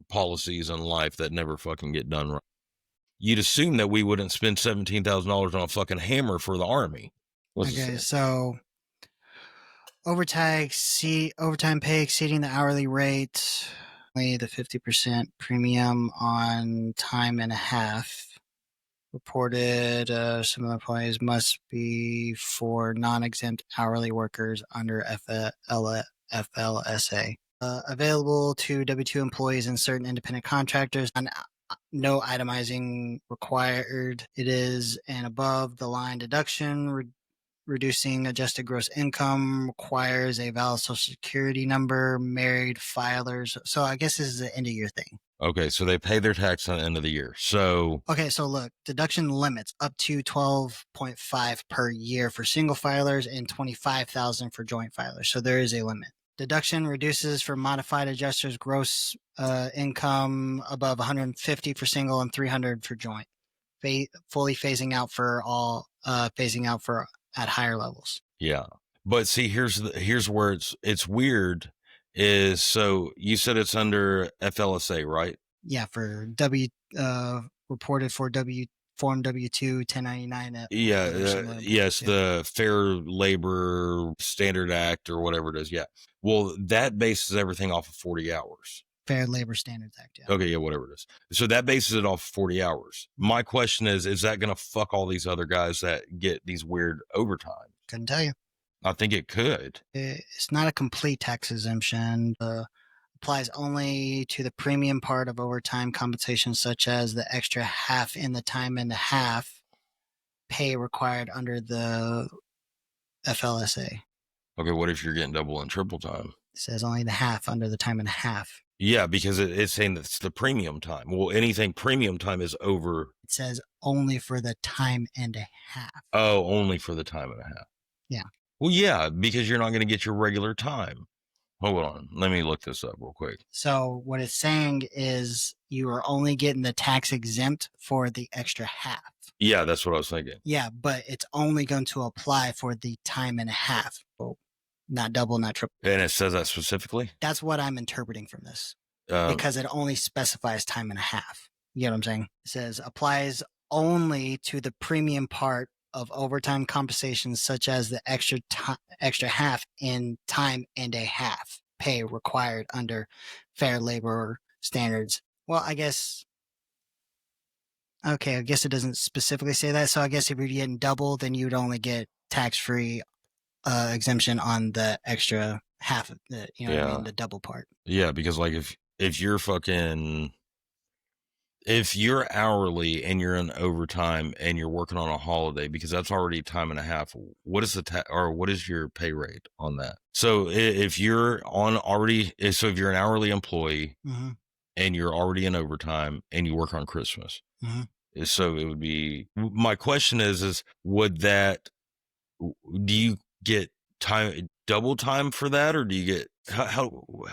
policies in life that never fucking get done right. You'd assume that we wouldn't spend $17,000 on a fucking hammer for the army. Okay, so overtime pay exceeding the hourly rate, only the 50% premium on time and a half. Reported some employees must be for non-exempt hourly workers under FLSA. Available to W-2 employees and certain independent contractors. No itemizing required. It is an above the line deduction. Reducing adjusted gross income requires a valid social security number. Married filers. So I guess this is the end of year thing. Okay, so they pay their tax on the end of the year. So look, deduction limits up to 12.5 per year for single filers and 25,000 for joint filers. So there is a limit. Deduction reduces for modified adjusters gross income above 150 for single and 300 for joint. Fully phasing out for at higher levels. Yeah, but see, here's where it's weird. Is so you said it's under FLSA, right? Yeah, for reported for Form W-2 1099. Yes, the Fair Labor Standard Act or whatever it is. Yeah. Well, that bases everything off of 40 hours. Fair Labor Standards Act. Yeah. Okay, yeah, whatever it is. So that bases it off 40 hours. My question is that going to fuck all these other guys that get these weird overtime? Couldn't tell you. I think it could. It's not a complete tax exemption. Applies only to the premium part of overtime compensation, such as the extra half in the time and a half pay required under the FLSA. Okay, what if you're getting double and triple time? It says only the half under the time and a half. Yeah, because it's saying that's the premium time. Well, anything premium time is over. It says only for the time and a half. Oh, only for the time and a half. Yeah. Well, yeah, because you're not going to get your regular time. Hold on. Let me look this up real quick. So what it's saying is you are only getting the tax exempt for the extra half. Yeah, that's what I was thinking. Yeah, but it's only going to apply for the time and a half. Well, not double, not triple. And it says that specifically? That's what I'm interpreting from this. Because it only specifies time and a half. You get what I'm saying? It says applies only to the premium part of overtime compensation, such as the extra half in time and a half pay required under Fair Labor Standards. Well, I guess it doesn't specifically say that. So I guess if you're getting double, then you would only get tax-free exemption on the extra half of the, what I mean, the double part. Yeah, because like if you're hourly and you're in overtime and you're working on a holiday, because that's already time and a half, what is what is your pay rate on that? So if you're if you're an hourly employee mm-hmm. and you're already in overtime and you work on Christmas, mm-hmm. so it would be, my question is do you get double time for that, or do you get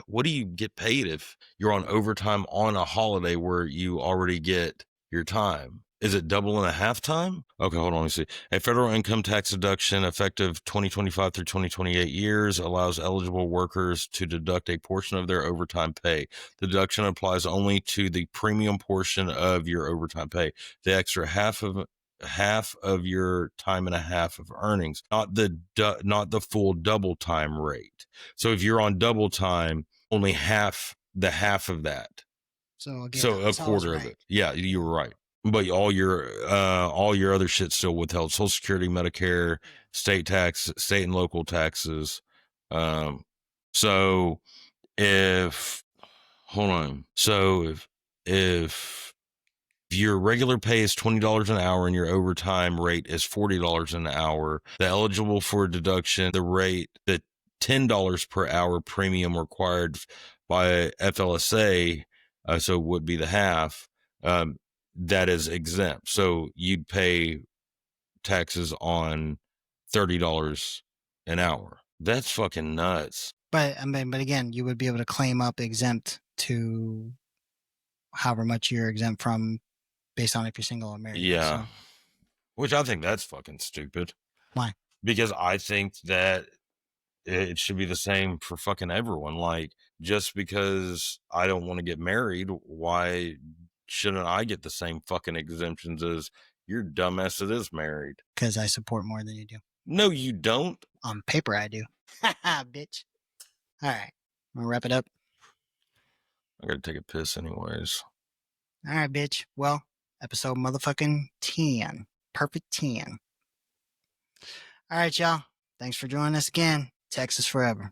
what do you get paid if you're on overtime on a holiday where you already get your time? Is it double and a half time? Okay, hold on, let me see. A federal income tax deduction effective 2025 through 2028 years allows eligible workers to deduct a portion of their overtime pay. The deduction applies only to the premium portion of your overtime pay. The extra half of your time and a half of earnings, not the full double time rate. So if you're on double time, only half of that So I'll get So a that's always quarter of right. it. Yeah, you were right. But all your other shit's still withheld. Social Security, Medicare, state tax, state and local taxes. So if hold on. So if your regular pay is $20 an hour and your overtime rate is $40 an hour, the eligible for deduction, the $10 per hour premium required by FLSA, so it would be the half, that is exempt. So you'd pay taxes on $30 an hour. That's fucking nuts. But again, you would be able to claim up exempt to however much you're exempt from based on if you're single or married. Yeah. So. Which I think that's fucking stupid. Why? Because I think that it should be the same for fucking everyone. Like, just because I don't want to get married, why shouldn't I get the same fucking exemptions as your dumbass that is married? Because I support more than you do. No, you don't. On paper, I do. Haha, bitch. All right. I'm going to wrap it up. I gotta take a piss anyways. All right, bitch. Well, episode motherfucking 10. Perfect 10. All right, y'all. Thanks for joining us again. Texas forever.